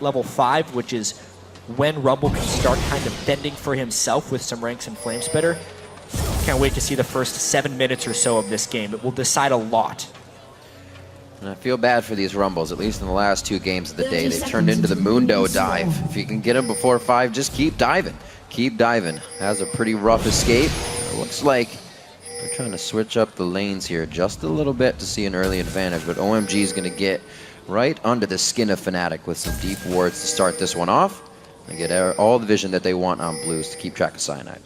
level 5, which is when Rumble can start kind of bending for himself with some ranks and Flame Spitter. Can't wait to see the first 7 minutes or so of this game. It will decide a lot. And I feel bad for these Rumbles, at least in the last 2 games of the day. They've turned into the Mundo dive. If you can get them before 5, just keep diving. Keep diving. Has a pretty rough escape. It looks like they're trying to switch up the lanes here just a little bit to see an early advantage, but OMG is going to get right under the skin of Fnatic with some deep wards to start this one off. They get all the vision that they want on Blues to keep track of Cyanide.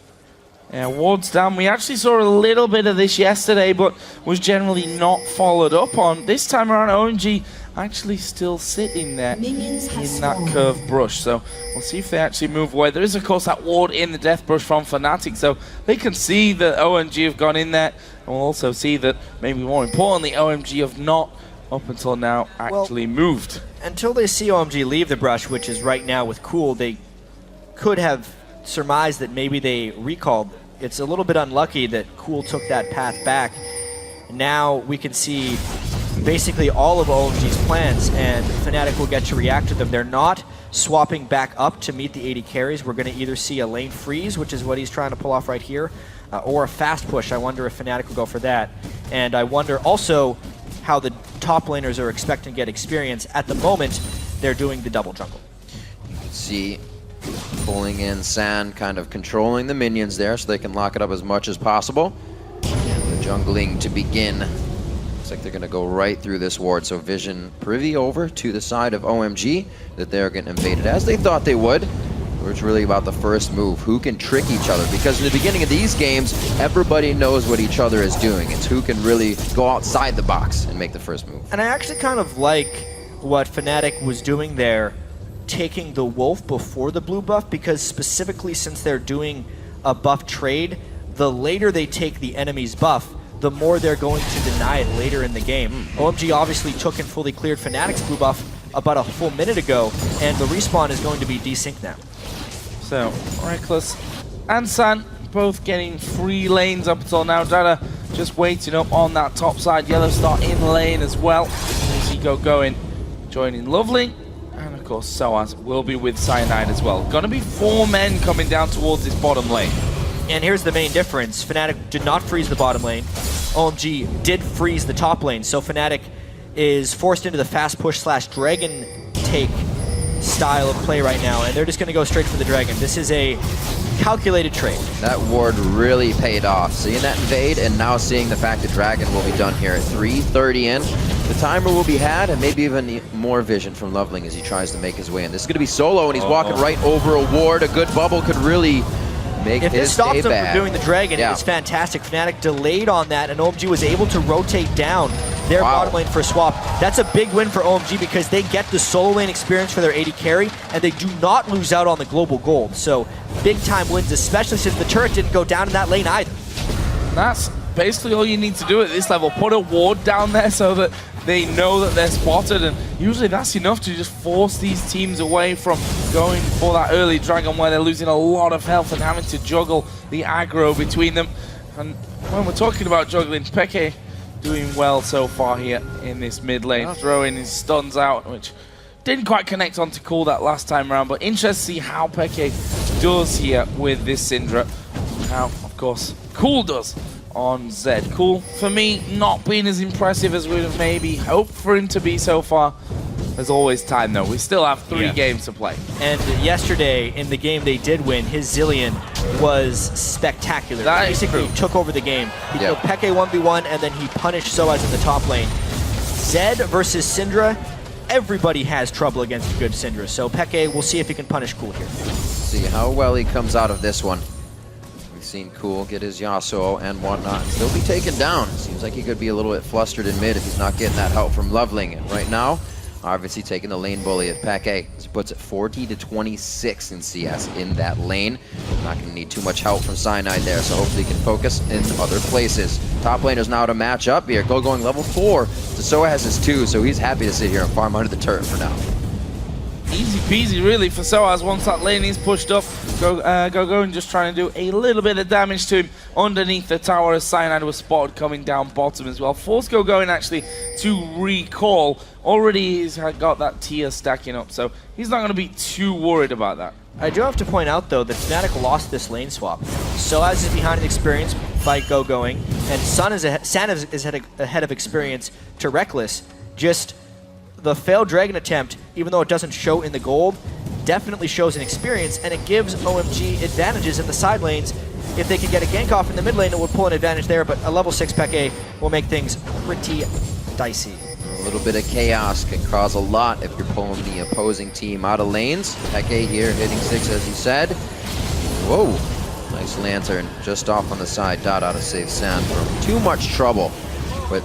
Yeah, wards down. We actually saw a little bit of this yesterday, but was generally not followed up on. This time around, OMG actually still sitting there in that curved brush. So we'll see if they actually move away. There is, of course, that ward in the death brush from Fnatic, so they can see that OMG have gone in there. And we'll also see that, maybe more importantly, OMG have not, up until now, actually moved. Until they see OMG leave the brush, which is right now with Cool, they could have surmised that maybe they recalled. It's a little bit unlucky that Cool took that path back. Now we can see basically all of OMG's plans, and Fnatic will get to react to them. They're not swapping back up to meet the AD carries. We're going to either see a lane freeze, which is what he's trying to pull off right here, or a fast push. I wonder if Fnatic will go for that. And I wonder also how the top laners are expecting to get experience. At the moment, they're doing the double jungle. You can see pulling in Sand, kind of controlling the minions there so they can lock it up as much as possible. And the jungling to begin. Looks like they're going to go right through this ward. So Vision privy over to the side of OMG that they're getting invaded as they thought they would. It's really about the first move. Who can trick each other? Because in the beginning of these games, everybody knows what each other is doing. It's who can really go outside the box and make the first move. And I actually kind of like what Fnatic was doing there, taking the Wolf before the blue buff, because specifically since they're doing a buff trade, the later they take the enemy's buff, the more they're going to deny it later in the game. OMG obviously took and fully cleared Fnatic's blue buff about a full minute ago, and the respawn is going to be desynced now. So, Reckless and San both getting free lanes up until now. Dada just waiting up on that top side. Yellow Star in lane as well. Zico going, joining Lovely. And of course, Soaz will be with Cyanide as well. Gonna be 4 men coming down towards this bottom lane. And here's the main difference. Fnatic did not freeze the bottom lane. OMG did freeze the top lane. So Fnatic is forced into the fast push / dragon take style of play right now, and they're just going to go straight for the dragon. This is a calculated trade. That ward really paid off. Seeing that invade and now seeing the fact that dragon will be done here at 3:30 in. The timer will be had, and maybe even more vision from Loveling as he tries to make his way in. This is going to be solo, and he's walking right over a ward. A good bubble could really make if his this stops day them bad. from doing the dragon, Yeah. it's fantastic. Fnatic delayed on that, and OMG was able to rotate down their bottom lane for a swap. That's a big win for OMG because they get the solo lane experience for their AD carry, and they do not lose out on the global gold. So big time wins, especially since the turret didn't go down in that lane either. That's basically all you need to do at this level. Put a ward down there so that they know that they're spotted, and usually that's enough to just force these teams away from going for that early dragon where they're losing a lot of health and having to juggle the aggro between them. And when we're talking about juggling, Peke doing well so far here in this mid lane, throwing his stuns out, which didn't quite connect onto Cool that last time around, but interesting to see how Peke does here with this Syndra. How, of course, Cool does on Zed. Cool, for me, not being as impressive as we'd have maybe hoped for him to be so far. There's always time, though. We still have 3 games to play. And yesterday, in the game they did win, his Zillion was spectacular. That basically took over the game. He killed Peke 1v1, and then he punished Soaz in the top lane. Zed versus Syndra, everybody has trouble against a good Syndra. So Peke, we'll see if he can punish Cool here. See how well he comes out of this one. We've seen Cool get his Yasuo and whatnot and still be taken down. Seems like he could be a little bit flustered in mid if he's not getting that help from Loveling. And right now, obviously taking the lane bully of Peke. He puts it 40-26 in CS in that lane. Not going to need too much help from Cyanide there, so hopefully he can focus in other places. Top laners now to match up here. Going level 4. Soa has his 2, so he's happy to sit here and farm under the turret for now. easy peasy really for Soaz once that lane is pushed up. Go and just trying to do a little bit of damage to him underneath the tower as Cyanide was spotted coming down bottom as well. Force going actually to recall. Already he's got that tier stacking up, so he's not going to be too worried about that. I do have to point out, though, that Fnatic lost this lane swap. Soaz is behind in experience by going, and San is ahead of experience to Reckless. Just the failed Dragon attempt, even though it doesn't show in the gold, definitely shows in experience, and it gives OMG advantages in the side lanes. If they can get a gank off in the mid lane, it would pull an advantage there, but a level 6 Peke will make things pretty dicey. A little bit of chaos can cause a lot if you're pulling the opposing team out of lanes. Peke here hitting 6 as he said. Whoa, nice lantern just off on the side. Dada to save San from too much trouble. But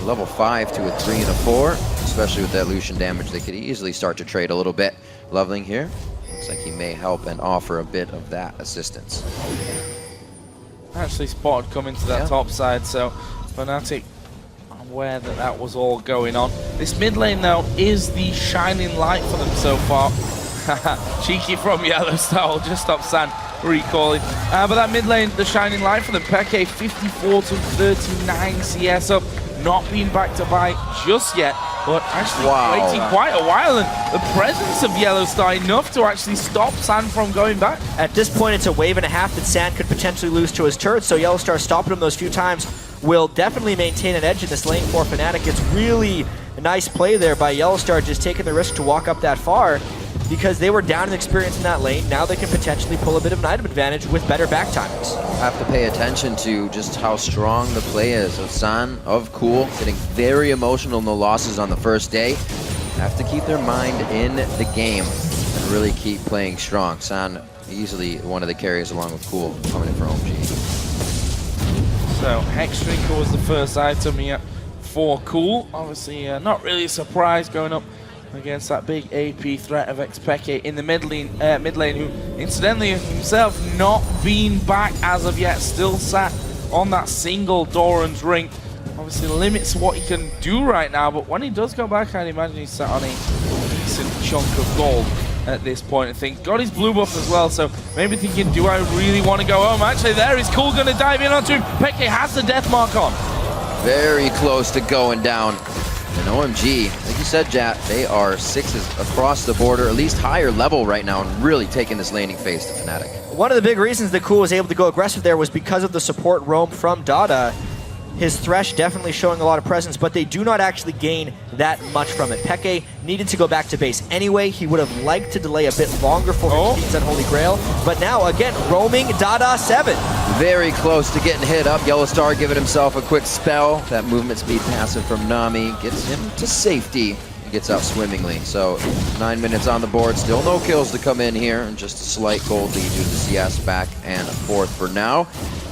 level 5 to a 3 and a 4, especially with that Lucian damage, they could easily start to trade a little bit. Leveling here, looks like he may help and offer a bit of that assistance. Actually spotted coming to that top side, so Fnatic aware that that was all going on. This mid lane though is the shining light for them so far. Cheeky from Yellowstar, just stop San recalling. But that mid lane, the shining light for them. Peke 54 to 39 CS up, not being back to buy just yet, but actually waiting quite a while, and the presence of Yellowstar enough to actually stop San from going back. At this point, it's a wave and a half that San could potentially lose to his turret, so Yellowstar stopping him those few times will definitely maintain an edge in this lane for Fnatic. It's really a nice play there by Yellowstar, just taking the risk to walk up that far, because they were down in experience in that lane. Now they can potentially pull a bit of an item advantage with better back timings. Have to pay attention to just how strong the play is of San, of Cool, getting very emotional in the losses on the first day. Have to keep their mind in the game and really keep playing strong. San easily one of the carriers along with Cool coming in for OMG. So Hex Drinker was the first item here for Cool. Obviously not really a surprise going up against that big AP threat of Xpeke in the mid lane, who incidentally himself not been back as of yet, still sat on that single Doran's ring. Obviously limits what he can do right now, but when he does go back, I'd imagine he's sat on a decent chunk of gold at this point of things. Got his blue buff as well, so maybe thinking, do I really want to go home? Actually, there is Cool going to dive in onto him. Peke has the death mark on. Very close to going down. And OMG, like you said, Jat, they are 6s across the border, at least higher level right now, and really taking this laning phase to Fnatic. One of the big reasons that Cool was able to go aggressive there was because of the support roam from Dada. His Thresh definitely showing a lot of presence, but they do not actually gain that much from it. Peke needed to go back to base anyway. He would have liked to delay a bit longer for his Unholy Grail, but now, again, roaming Dada 7. Very close to getting hit up. Yellowstar giving himself a quick spell. That movement speed passive from Nami gets him to safety. He gets out swimmingly. So 9 minutes on the board. Still no kills to come in here, and just a slight gold lead due to the CS back and forth for now.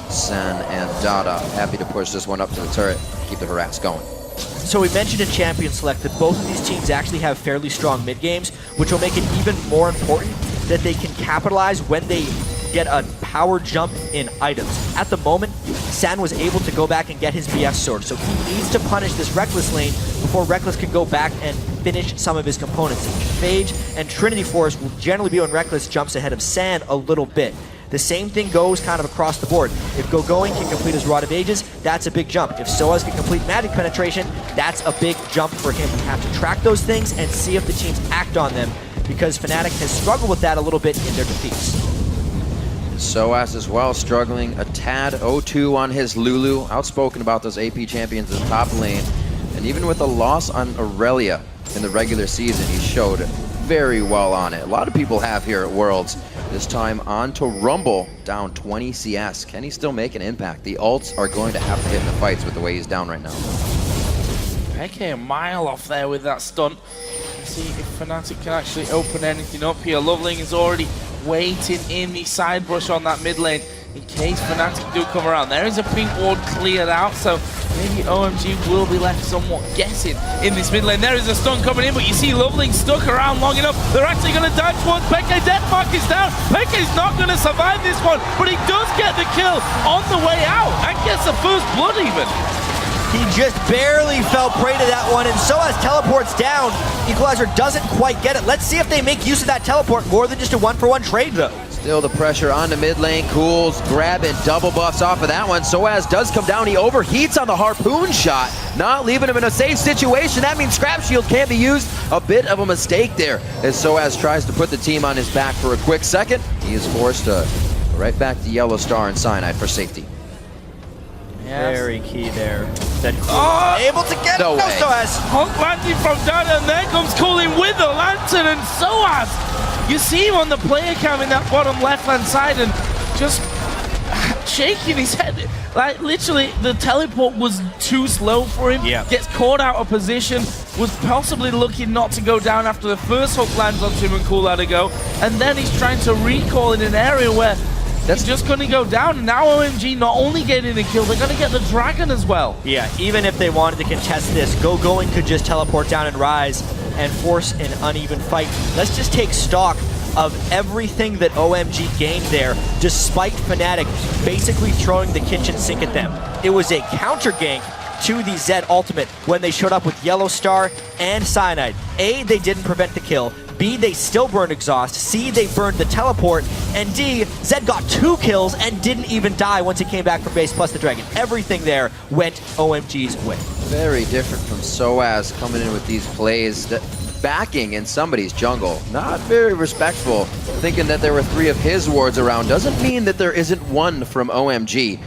San and Dada happy to push this one up to the turret, keep the harass going. So we mentioned in Champion Select that both of these teams actually have fairly strong mid games, which will make it even more important that they can capitalize when they get a power jump in items. At the moment, San was able to go back and get his BF sword, so he needs to punish this Reckless lane before Reckless can go back and finish some of his components. Phage and Trinity Force will generally be when Reckless jumps ahead of San a little bit. The same thing goes kind of across the board. If Going can complete his Rod of Ages, that's a big jump. If Soaz can complete Magic Penetration, that's a big jump for him. We have to track those things and see if the teams act on them, because Fnatic has struggled with that a little bit in their defeats. Soaz as well, struggling a tad. 0-2 on his Lulu. Outspoken about those AP champions in the top lane. And even with a loss on Aurelia in the regular season, he showed very well on it. A lot of people have here at Worlds. This time on to Rumble, down 20 CS. Can he still make an impact? The ults are going to have to hit in the fights with the way he's down right now. Peke a mile off there with that stunt. Let's see if Fnatic can actually open anything up here. Loveling is already waiting in the side brush on that mid lane in case Fnatic do come around. There is a pink ward cleared out, so maybe OMG will be left somewhat guessing in this mid lane. There is a stun coming in, but you see Loveling stuck around long enough. They're actually going to dive towards Peke. Deathmark is down. Peke's not going to survive this one, but he does get the kill on the way out and gets the first blood even. He just barely fell prey to that one, and so as teleports down, Equalizer doesn't quite get it. Let's see if they make use of that teleport more than just a one-for-one trade, though. Still the pressure on the mid lane. Cool's grabbing double buffs off of that one. Soaz does come down. He overheats on the harpoon shot, not leaving him in a safe situation. That means Scrap Shield can't be used. A bit of a mistake there as Soaz tries to put the team on his back for a quick second. He is forced to right back to Yellow Star and Cyanide for safety. Yes. Very key there. Then able to get no it. No, way. Soaz. Honk landing from Dada, and there comes Coolin with the lantern, and Soaz. You see him on the player cam in that bottom left-hand side and just shaking his head. Like, literally, the teleport was too slow for him. Yeah. Gets caught out of position, was possibly looking not to go down after the first hook lands onto him and Cool had to go. And then he's trying to recall in an area where he's just going to go down. And now OMG not only getting the kill, they're going to get the dragon as well. Yeah, even if they wanted to contest this, Going could just teleport down and rise and force an uneven fight. Let's just take stock of everything that OMG gained there, despite Fnatic basically throwing the kitchen sink at them. It was a counter gank to the Zed ultimate when they showed up with Yellow Star and Cyanide. A, they didn't prevent the kill. B, they still burned exhaust. C, they burned the teleport. And D, Zed got 2 kills and didn't even die once he came back from base plus the dragon. Everything there went OMG's way. Very different from Soaz coming in with these plays, that backing in somebody's jungle. Not very respectful. Thinking that there were 3 of his wards around doesn't mean that there isn't one from OMG.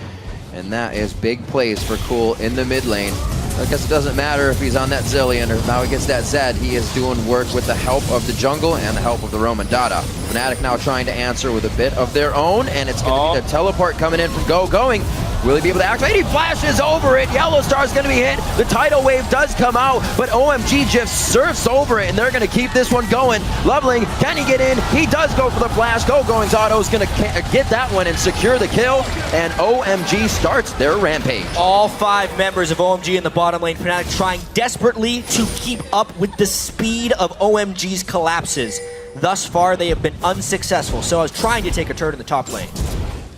And that is big plays for Cool in the mid lane. I guess it doesn't matter if he's on that Zillion or now he gets that Zed. He is doing work with the help of the jungle and the help of the Roman Dada. Fnatic now trying to answer with a bit of their own, and it's going to be the teleport coming in from Going. Will he be able to activate? He flashes over it. Yellow Star's going to be hit. The tidal wave does come out, but OMG just surfs over it, and they're going to keep this one going. Loveling, can he get in? He does go for the flash. Going's auto is going to get that one and secure the kill, and OMG starts their rampage. All 5 members of OMG in the bottom lane. Fnatic trying desperately to keep up with the speed of OMG's collapses. Thus far, they have been unsuccessful. So I was trying to take a turn in the top lane.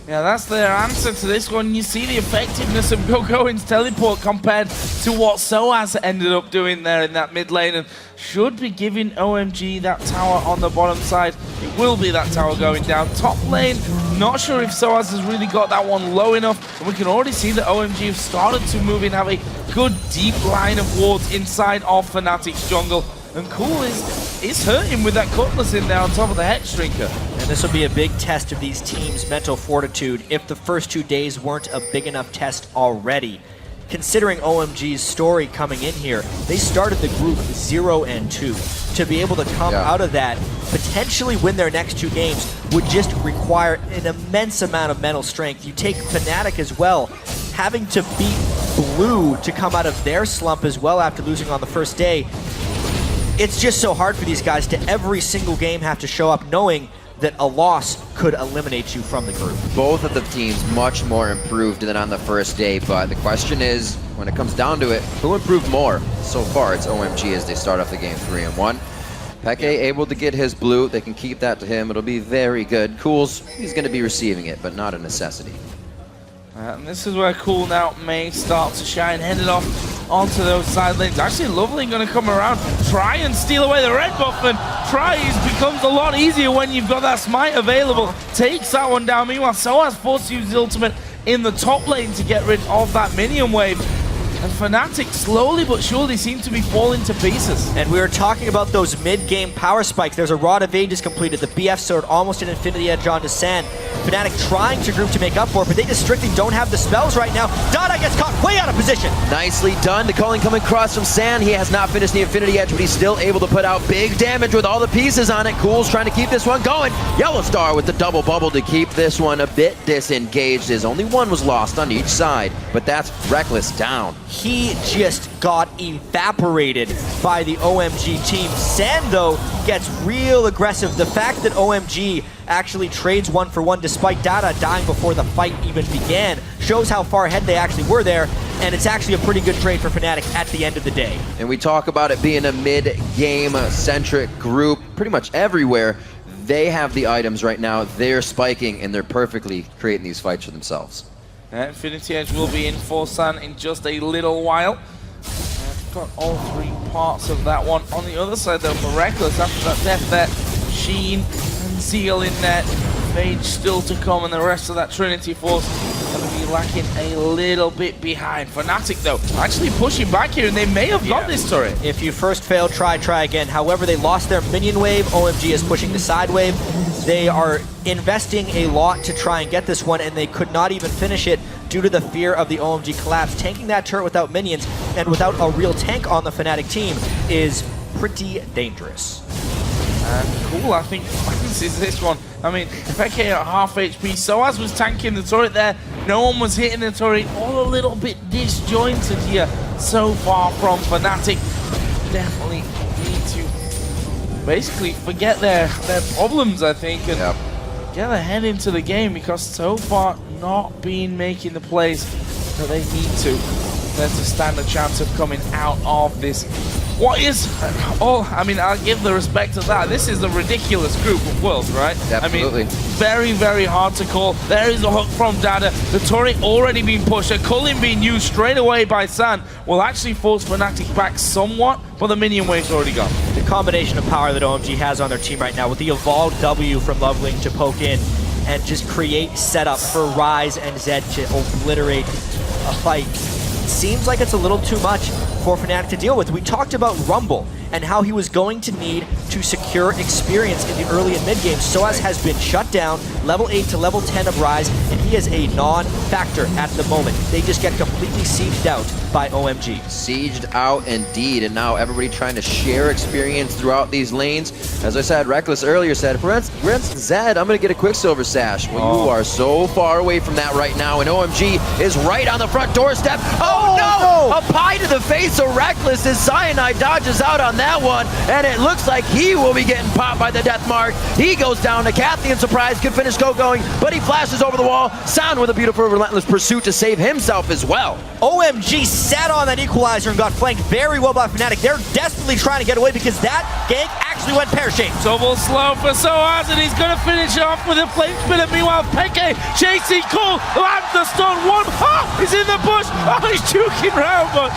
Yeah, that's their answer to this one. You see the effectiveness of Going's teleport compared to what Soaz ended up doing there in that mid lane, and should be giving OMG that tower on the bottom side. It will be that tower going down. Top lane, not sure if Soaz has really got that one low enough, and we can already see that OMG have started to move in, have a good deep line of wards inside of Fnatic's jungle. And Cool is hurting with that Cutlass in there on top of the Hex Drinker. And this will be a big test of these teams' mental fortitude if the first 2 days weren't a big enough test already. Considering OMG's story coming in here, they started the group 0-2. To be able to come out of that, potentially win their next 2 games, would just require an immense amount of mental strength. You take Fnatic as well, having to beat Blue to come out of their slump as well after losing on the first day. It's just so hard for these guys to every single game have to show up knowing that a loss could eliminate you from the group. Both of the teams much more improved than on the first day, but the question is, when it comes down to it, who improved more? So far, it's OMG as they start off the game 3-1. Peke able to get his blue. They can keep that to him. It'll be very good. Cool's, he's going to be receiving it, but not a necessity. And this is where Cool now may start to shine, headed off onto those side lanes. Actually, Lovely going to come around, try and steal away the red buff, and becomes a lot easier when you've got that smite available. Takes that one down. Meanwhile, Soaz forced to use his ultimate in the top lane to get rid of that minion wave. And Fnatic slowly but surely seem to be falling to pieces. And we were talking about those mid-game power spikes. There's a Rod of Ages completed. The BF sword almost an Infinity Edge onto Sand. Fnatic trying to group to make up for it, but they just strictly don't have the spells right now. Dada gets caught way out of position. Nicely done. The calling coming across from Sand. He has not finished the Infinity Edge, but he's still able to put out big damage with all the pieces on it. Cool's trying to keep this one going. Yellow Star with the double bubble to keep this one a bit disengaged, as only one was lost on each side, but that's Reckless down. He just got evaporated by the OMG team. Sand, though, gets real aggressive. The fact that OMG actually trades 1-for-1 despite Dada dying before the fight even began shows how far ahead they actually were there, and it's actually a pretty good trade for Fnatic at the end of the day. And we talk about it being a mid-game centric group pretty much everywhere. They have the items right now, they're spiking, and they're perfectly creating these fights for themselves. Infinity Edge will be in for San in just a little while. Got all three parts of that one. On the other side though, for Reckless, after that death there, Sheen and Zeal in net, Mage still to come, and the rest of that Trinity Force going to be lacking a little bit behind. Fnatic though, actually pushing back here, and they may have got this turret. If you first fail, try again. However, they lost their minion wave. OMG is pushing the side wave. They are investing a lot to try and get this one, and they could not even finish it due to the fear of the OMG collapse. Tanking that turret without minions and without a real tank on the Fnatic team is pretty dangerous. And cool, I think Lance is this one. I mean, Peke at half HP, Soaz was tanking the turret there, no one was hitting the turret, all a little bit disjointed here so far from Fnatic. Definitely need to basically forget their problems, I think, and get their head into the game, because so far not been making the plays that they need to stand a chance of coming out of this. What is I mean, I'll give the respect to that. This is a ridiculous group of Worlds, right? Absolutely. I mean, very, very hard to call. There is a hook from Dada. The turret already being pushed. A culling being used straight away by San will actually force Fnatic back somewhat, but the minion wave's already gone. The combination of power that OMG has on their team right now, with the evolved W from Loveling to poke in and just create setup for Rise and Zed to obliterate a fight, seems like it's a little too much for Fnatic to deal with. We talked about Rumble and how he was going to need to secure experience in the early and mid games. Soaz has been shut down, level 8 to level 10 of Rise, and he is a non-factor at the moment. They just get completely sieged out by OMG. Sieged out indeed, and now everybody trying to share experience throughout these lanes. As I said, Reckless earlier said, for instance, Zed, I'm going to get a Quicksilver Sash. Well, you are so far away from that right now, and OMG is right on the front doorstep. Oh no! A pie to the face of Reckless as Cyanide dodges out on that one, and it looks like he will be getting popped by the death mark. He goes down to Cathy, and surprise, could finish going, but he flashes over the wall. Sound with a beautiful relentless pursuit to save himself as well. OMG sat on that equalizer and got flanked very well by Fnatic. They're desperately trying to get away because that gank actually went pear-shaped. Double slow for Soaz, and he's going to finish off with a flame spinner. Meanwhile, Peke chasing Cool, lands the stun. One hop, he's in the bush. Oh, he's juking round, but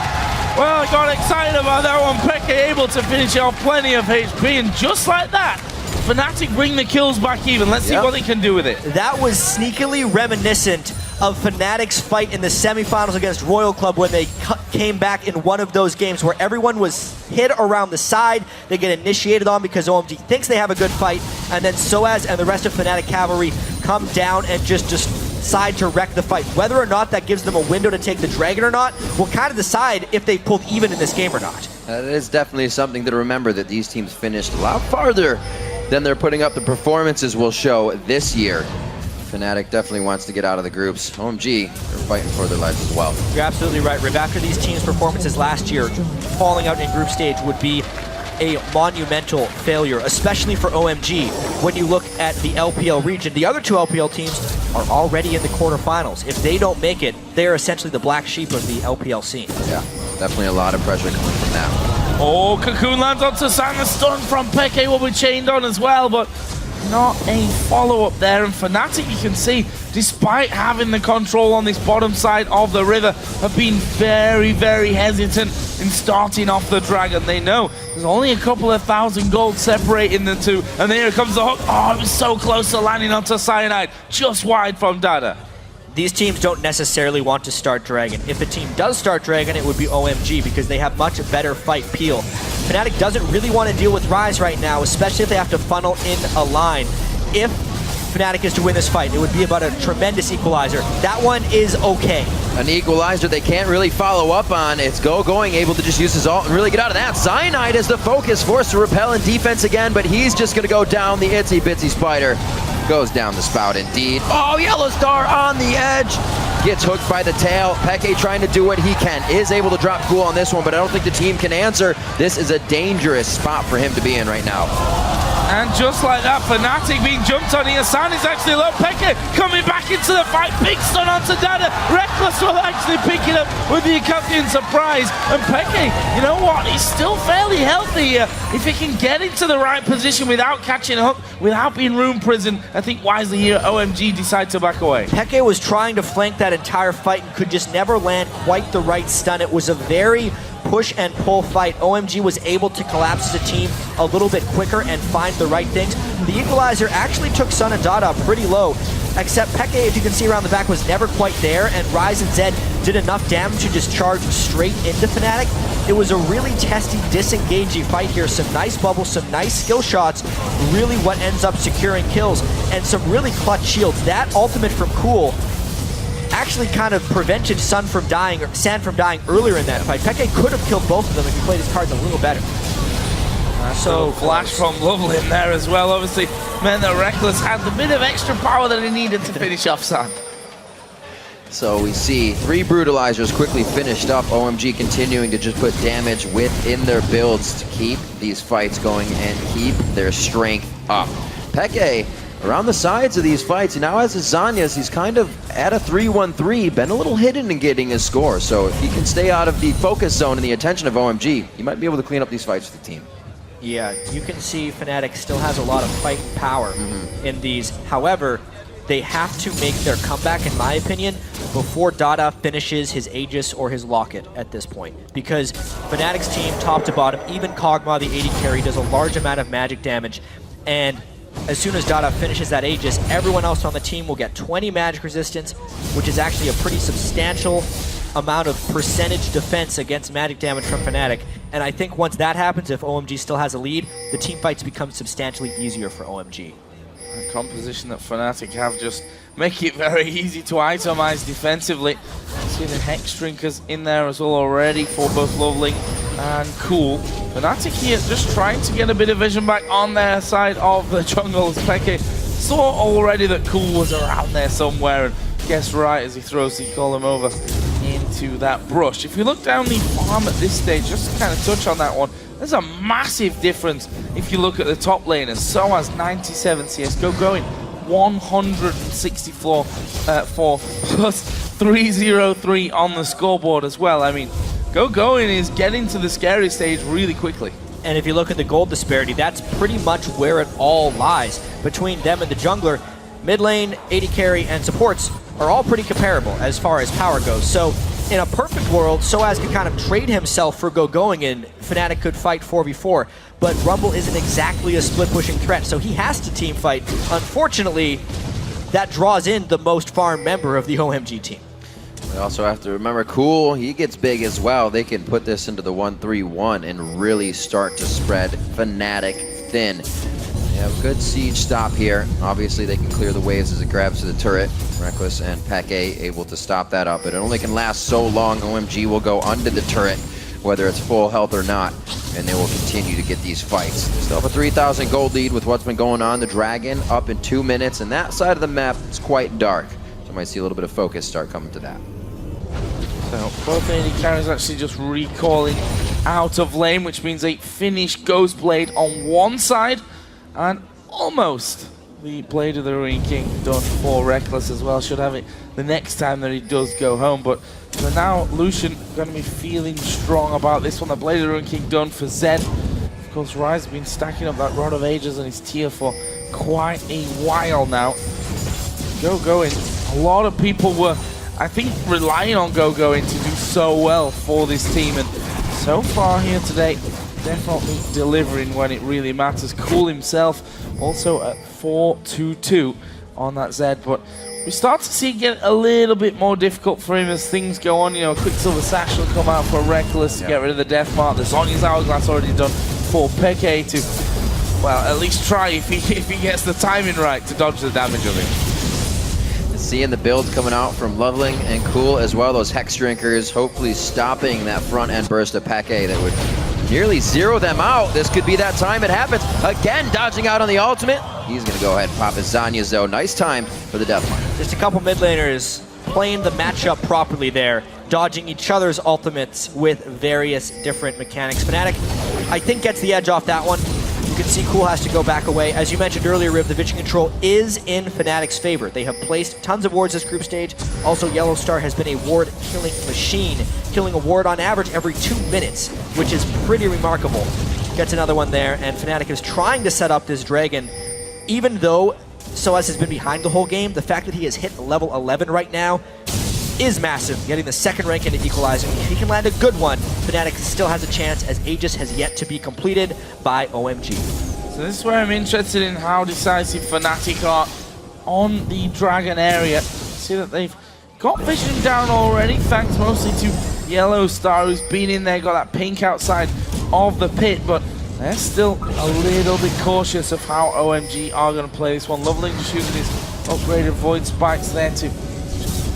well, I got excited about that one. Peke able to finish off plenty of HP, and just like that, Fnatic bring the kills back even. Let's see what they can do with it. That was sneakily reminiscent of Fnatic's fight in the semifinals against Royal Club when they came back in one of those games where everyone was hit around the side. They get initiated on because OMG thinks they have a good fight, and then Soaz and the rest of Fnatic Cavalry come down and just decide to wreck the fight. Whether or not that gives them a window to take the Dragon or not will kind of decide if they pulled even in this game or not. That is definitely something to remember, that these teams finished a lot farther than they're putting up the performances will show this year. Fnatic definitely wants to get out of the groups. OMG, they're fighting for their lives as well. You're absolutely right, Riv. After these teams' performances last year, falling out in group stage would be a monumental failure, especially for OMG. When you look at the LPL region, the other two LPL teams are already in the quarterfinals. If they don't make it, they're essentially the black sheep of the LPL scene. Yeah, definitely a lot of pressure coming from that. Oh, Cocoon lands onto San. The stun from Peke will be chained on as well, but not a follow-up there. And Fnatic, you can see, despite having the control on this bottom side of the river, have been very, very hesitant in starting off the Dragon. They know there's only a couple of thousand gold separating the two, and here comes the hook. Oh, it was so close to landing onto Cyanide, just wide from Dada. These teams don't necessarily want to start Dragon. If a team does start Dragon, it would be OMG because they have much better fight peel. Fnatic doesn't really want to deal with Rise right now, especially if they have to funnel in a line. If Fnatic is to win this fight, it would be about a tremendous equalizer. That one is okay. An equalizer they can't really follow up on. It's going, able to just use his ult and really get out of that. Cyanide is the focus, forced to repel in defense again, but he's just going to go down the itsy bitsy spider. Goes down the spout indeed. Oh, Yellow Star on the edge. Gets hooked by the tail. Peke trying to do what he can. Is able to drop Cool on this one, but I don't think the team can answer. This is a dangerous spot for him to be in right now. And just like that, Fnatic being jumped on here. San is actually low. Peke coming back into the fight. Big stun onto Dada. Reckless will actually pick it up with the accompanying surprise. And Peke, you know what? He's still fairly healthy here. If he can get into the right position without catching a hook, without being room prison, I think wisely here, OMG decide to back away. Peke was trying to flank that entire fight and could just never land quite the right stun. It was a very push and pull fight. OMG was able to collapse as a team a little bit quicker and find the right things. The equalizer actually took Sun and Dada pretty low, except Peke, if you can see around the back, was never quite there, and Ryze and Zed did enough damage to just charge straight into Fnatic. It was a really testy, disengagey fight here. Some nice bubbles, some nice skill shots, really what ends up securing kills, and some really clutch shields. That ultimate from Cool actually kind of prevented San from dying earlier in that fight. Peke could have killed both of them if he played his cards a little better. So flash from Lovely in there as well. Obviously meant that Reckless had the bit of extra power that he needed to finish off San. So we see 3 brutalizers quickly finished up. OMG continuing to just put damage within their builds to keep these fights going and keep their strength up. Peke around the sides of these fights, now as his Zanyas, he's kind of at a 3-1-3, been a little hidden in getting his score. So if he can stay out of the focus zone and the attention of OMG, he might be able to clean up these fights for the team. Yeah, you can see Fnatic still has a lot of fight power in these. However, they have to make their comeback, in my opinion, before Dada finishes his Aegis or his Locket at this point. Because Fnatic's team, top to bottom, even Kog'Maw, the AD carry, does a large amount of magic damage. And as soon as Dada finishes that Aegis, everyone else on the team will get 20 magic resistance, which is actually a pretty substantial amount of percentage defense against magic damage from Fnatic. And I think once that happens, if OMG still has a lead, the team fights become substantially easier for OMG. The composition that Fnatic have just make it very easy to itemize defensively. See the Hex Drinkers in there as well already for both Lovely and Cool. Fnatic here just trying to get a bit of vision back on their side of the jungle. As Peke saw already that Cool was around there somewhere and guessed right as he throws the column over into that brush. If you look down the farm at this stage, just to kind of touch on that one, there's a massive difference if you look at the top laners. So has 97 CSGO going 164 plus 303 on the scoreboard as well. I mean, Going is getting to the scary stage really quickly. And if you look at the gold disparity, that's pretty much where it all lies. Between them and the jungler, mid lane, AD carry, and supports are all pretty comparable as far as power goes. So in a perfect world, Soaz could kind of trade himself for going and Fnatic could fight 4v4. But Rumble isn't exactly a split-pushing threat, so he has to team fight. Unfortunately, that draws in the most farm member of the OMG team. We also have to remember Cool, he gets big as well. They can put this into the 1-3-1 and really start to spread Fnatic thin. They have a good siege stop here. Obviously they can clear the waves as it grabs to the turret. Reckless and Peke able to stop that up, but it only can last so long. OMG will go under the turret, whether it's full health or not, and they will continue to get these fights. Still have a 3,000 gold lead with what's been going on. The Dragon up in 2 minutes, and that side of the map is quite dark. So I might see a little bit of focus start coming to that. So both AD carries actually just recalling out of lane, which means a finished Ghost Blade on one side, and almost the Blade of the Ruin King done for Reckless as well. Should have it the next time that he does go home. But for now, Lucian going to be feeling strong about this one. The Blade of the Ruin King done for Zed. Of course, Ryze has been stacking up that Rod of Ages and his tier for quite a while now. Going. A lot of people were, I think, relying on Going to do so well for this team, and so far here today, definitely delivering when it really matters. Cool himself also at 4-2-2 on that Zed, but we start to see it get a little bit more difficult for him as things go on. You know, Quicksilver Sash will come out for Reckless to get rid of the Death Mark. The Sonya's Hourglass already done for Peke to, well, at least try if he gets the timing right to dodge the damage of him. Seeing the builds coming out from Loveling and Cool as well, those Hex Drinkers hopefully stopping that front end burst of Peke that would nearly zero them out. This could be that time it happens. Again, dodging out on the ultimate. He's going to go ahead and pop his Zanyas though. Nice time for the Deathmark. Just a couple mid laners playing the matchup properly there, dodging each other's ultimates with various different mechanics. Fnatic, I think, gets the edge off that one. You can see Cool has to go back away. As you mentioned earlier, Riv, the vision control is in Fnatic's favor. They have placed tons of wards this group stage. Also, Yellow Star has been a ward-killing machine, killing a ward on average every 2 minutes, which is pretty remarkable. Gets another one there, and Fnatic is trying to set up this Dragon. Even though Soaz has been behind the whole game, the fact that he has hit level 11 right now is massive, getting the second rank into Equalizer. If he can land a good one, Fnatic still has a chance, as Aegis has yet to be completed by OMG. So this is where I'm interested in how decisive Fnatic are on the Dragon area. See that they've got vision down already, thanks mostly to Yellow Star, who's been in there, got that pink outside of the pit, but they're still a little bit cautious of how OMG are going to play this one. Loveling just using his upgraded Void Spikes there to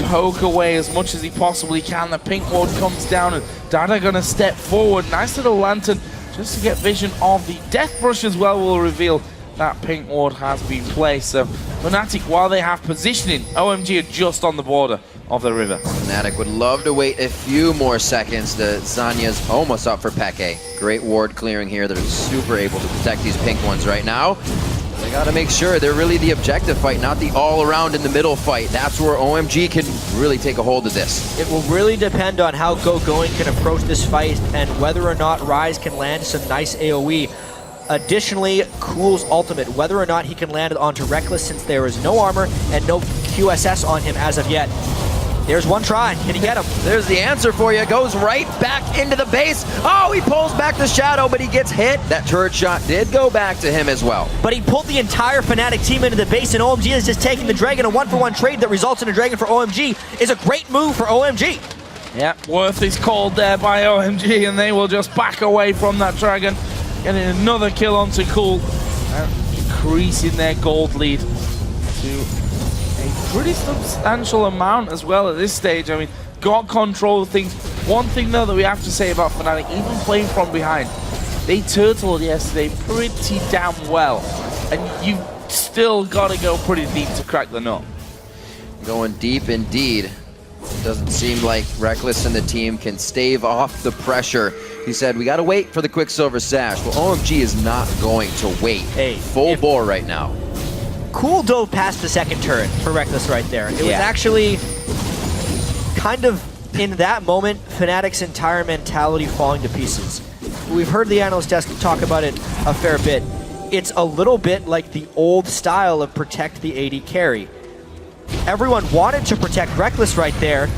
poke away as much as he possibly can. The pink ward comes down and Dada going to step forward. Nice little lantern just to get vision of the Death Brush as well will reveal that pink ward has been placed. So Fnatic, while they have positioning, OMG are just on the border of the river. Fnatic would love to wait a few more seconds. The Zanya's almost up for Peke. Great ward clearing here. They're super able to protect these pink ones right now. They gotta make sure they're really the objective fight, not the all-around in the middle fight. That's where OMG can really take a hold of this. It will really depend on how Going can approach this fight and whether or not Ryze can land some nice AoE. Additionally, Cool's ultimate, whether or not he can land it onto Reckless, since there is no armor and no QSS on him as of yet. There's one try. Can he get him? There's the answer for you. Goes right back into the base. Oh, he pulls back the shadow, but he gets hit. That turret shot did go back to him as well. But he pulled the entire Fnatic team into the base, and OMG is just taking the Dragon. A 1-for-1 trade that results in a Dragon for OMG is a great move for OMG. Yeah, Worth is called there by OMG, and they will just back away from that Dragon. Getting another kill onto Cool. Increasing their gold lead to a pretty substantial amount as well at this stage. I mean, got control of things. One thing though that we have to say about Fnatic, even playing from behind, they turtled yesterday pretty damn well. And you've still got to go pretty deep to crack the nut. Going deep indeed. Doesn't seem like Reckless and the team can stave off the pressure. He said, we got to wait for the Quicksilver Sash. Well, OMG is not going to wait. Hey, full bore right now. Cool dove past the second turret for Reckless right there. It was actually kind of, in that moment, Fnatic's entire mentality falling to pieces. We've heard the analyst desk talk about it a fair bit. It's a little bit like the old style of protect the AD carry. Everyone wanted to protect Reckless right there,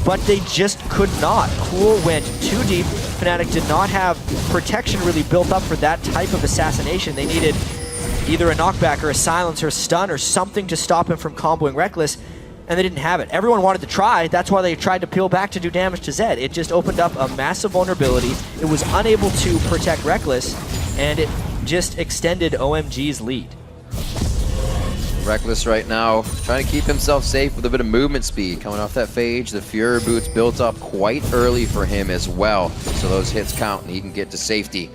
but they just could not. Cool went too deep. Fnatic did not have protection really built up for that type of assassination. They needed either a knockback or a silence or a stun or something to stop him from comboing Reckless, and they didn't have it. Everyone wanted to try. That's why they tried to peel back to do damage to Zed. It just opened up a massive vulnerability. It was unable to protect Reckless, and it just extended OMG's lead. Reckless right now trying to keep himself safe with a bit of movement speed. Coming off that phage, the Fury boots built up quite early for him as well. So those hits count and he can get to safety.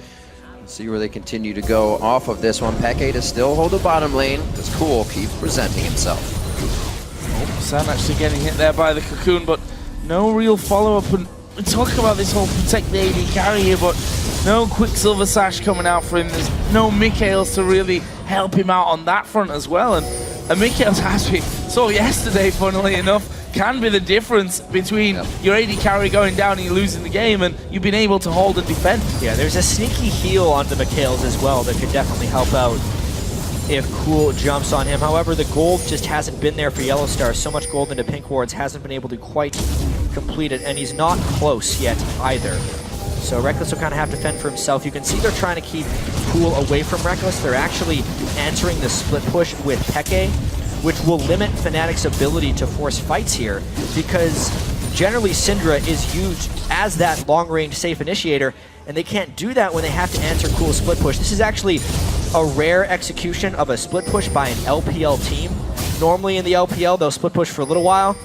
Let's see where they continue to go off of this one. Peke to still hold the bottom lane. It's Cool keeps presenting himself. Oh, San actually getting hit there by the Cocoon, but no real follow-up. And we talk about this whole protect the AD carry here, but no Quicksilver Sash coming out for him. There's no Mikhails to really help him out on that front as well. And Mikhails, as we saw yesterday, funnily enough, can be the difference between your AD carry going down and you losing the game, and you've been able to hold and defend. Yeah, there's a sneaky heal onto Mikhails as well that could definitely help out if Cool jumps on him. However, the gold just hasn't been there for Yellow Star. So much gold into pink wards hasn't been able to quite complete it, and he's not close yet either. So Reckless will kind of have to fend for himself. You can see they're trying to keep Cool away from Reckless. They're actually answering the split push with Peke, which will limit Fnatic's ability to force fights here, because generally Syndra is used as that long-range safe initiator, and they can't do that when they have to answer Cool's split push. This is actually a rare execution of a split push by an LPL team. Normally in the LPL, they'll split push for a little while,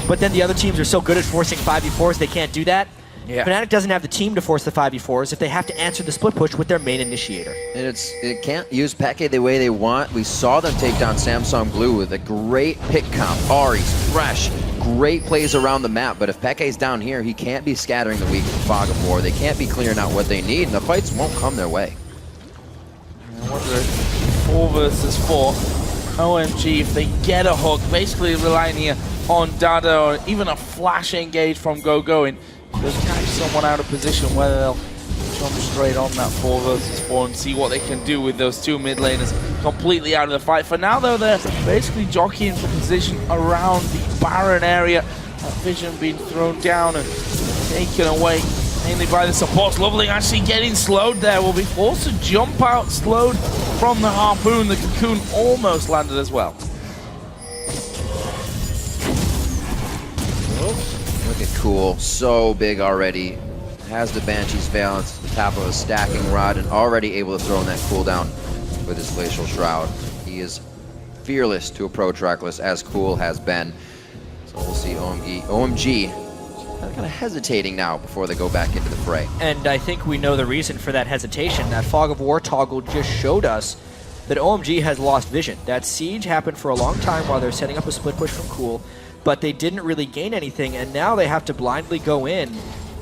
but then the other teams are so good at forcing 5v4s, they can't do that. Yeah. Fnatic doesn't have the team to force the 5v4s if they have to answer the split push with their main initiator. And it can't use Peke the way they want. We saw them take down Samsung Blue with a great pick comp. Ari's fresh, great plays around the map, but if Peke's down here, he can't be scattering the weak Fog of War. They can't be clearing out what they need, and the fights won't come their way. after it. 4 versus 4. OMG, if they get a hook, basically relying here on Dada or even a flash engage from Go-Going, they'll catch someone out of position where they'll jump straight on that 4 versus 4 and see what they can do with those 2 mid laners completely out of the fight. For now, though, they're basically jockeying for position around the Baron area. That vision being thrown down and taken away mainly by the supports. Lovely actually getting slowed there. Will be forced to jump out, slowed from the harpoon. The cocoon almost landed as well. Look at Cool, so big already. Has the Banshee's Valence, the top of a stacking rod, and already able to throw in that cooldown with his Glacial Shroud. He is fearless to approach Reckless, as Cool has been. So we'll see OMG kind of hesitating now before they go back into the fray. And I think we know the reason for that hesitation. That Fog of War toggle just showed us that OMG has lost vision. That siege happened for a long time while they're setting up a split push from Cool, but they didn't really gain anything, and now they have to blindly go in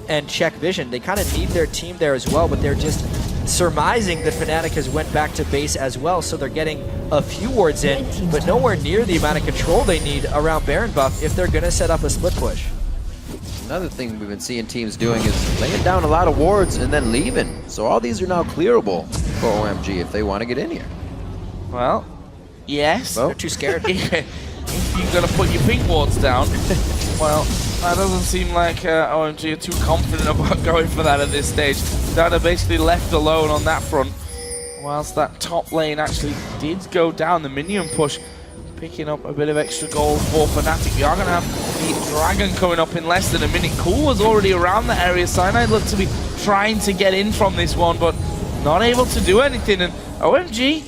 and check vision. They kind of need their team there as well, but they're just surmising that Fnatic has went back to base as well, so they're getting a few wards in, but nowhere near the amount of control they need around Baron buff if they're going to set up a split push. Another thing we've been seeing teams doing is laying down a lot of wards and then leaving. So all these are now clearable for OMG if they want to get in here. Well, yes. They're too scared. If you're going to put your pink wards down, well, that doesn't seem like OMG are too confident about going for that at this stage. Dada basically left alone on that front, whilst that top lane actually did go down. The minion push picking up a bit of extra gold for Fnatic. We are going to have the Dragon coming up in less than a minute. Cool was already around the area. Cyanide looked to be trying to get in from this one, but not able to do anything. And OMG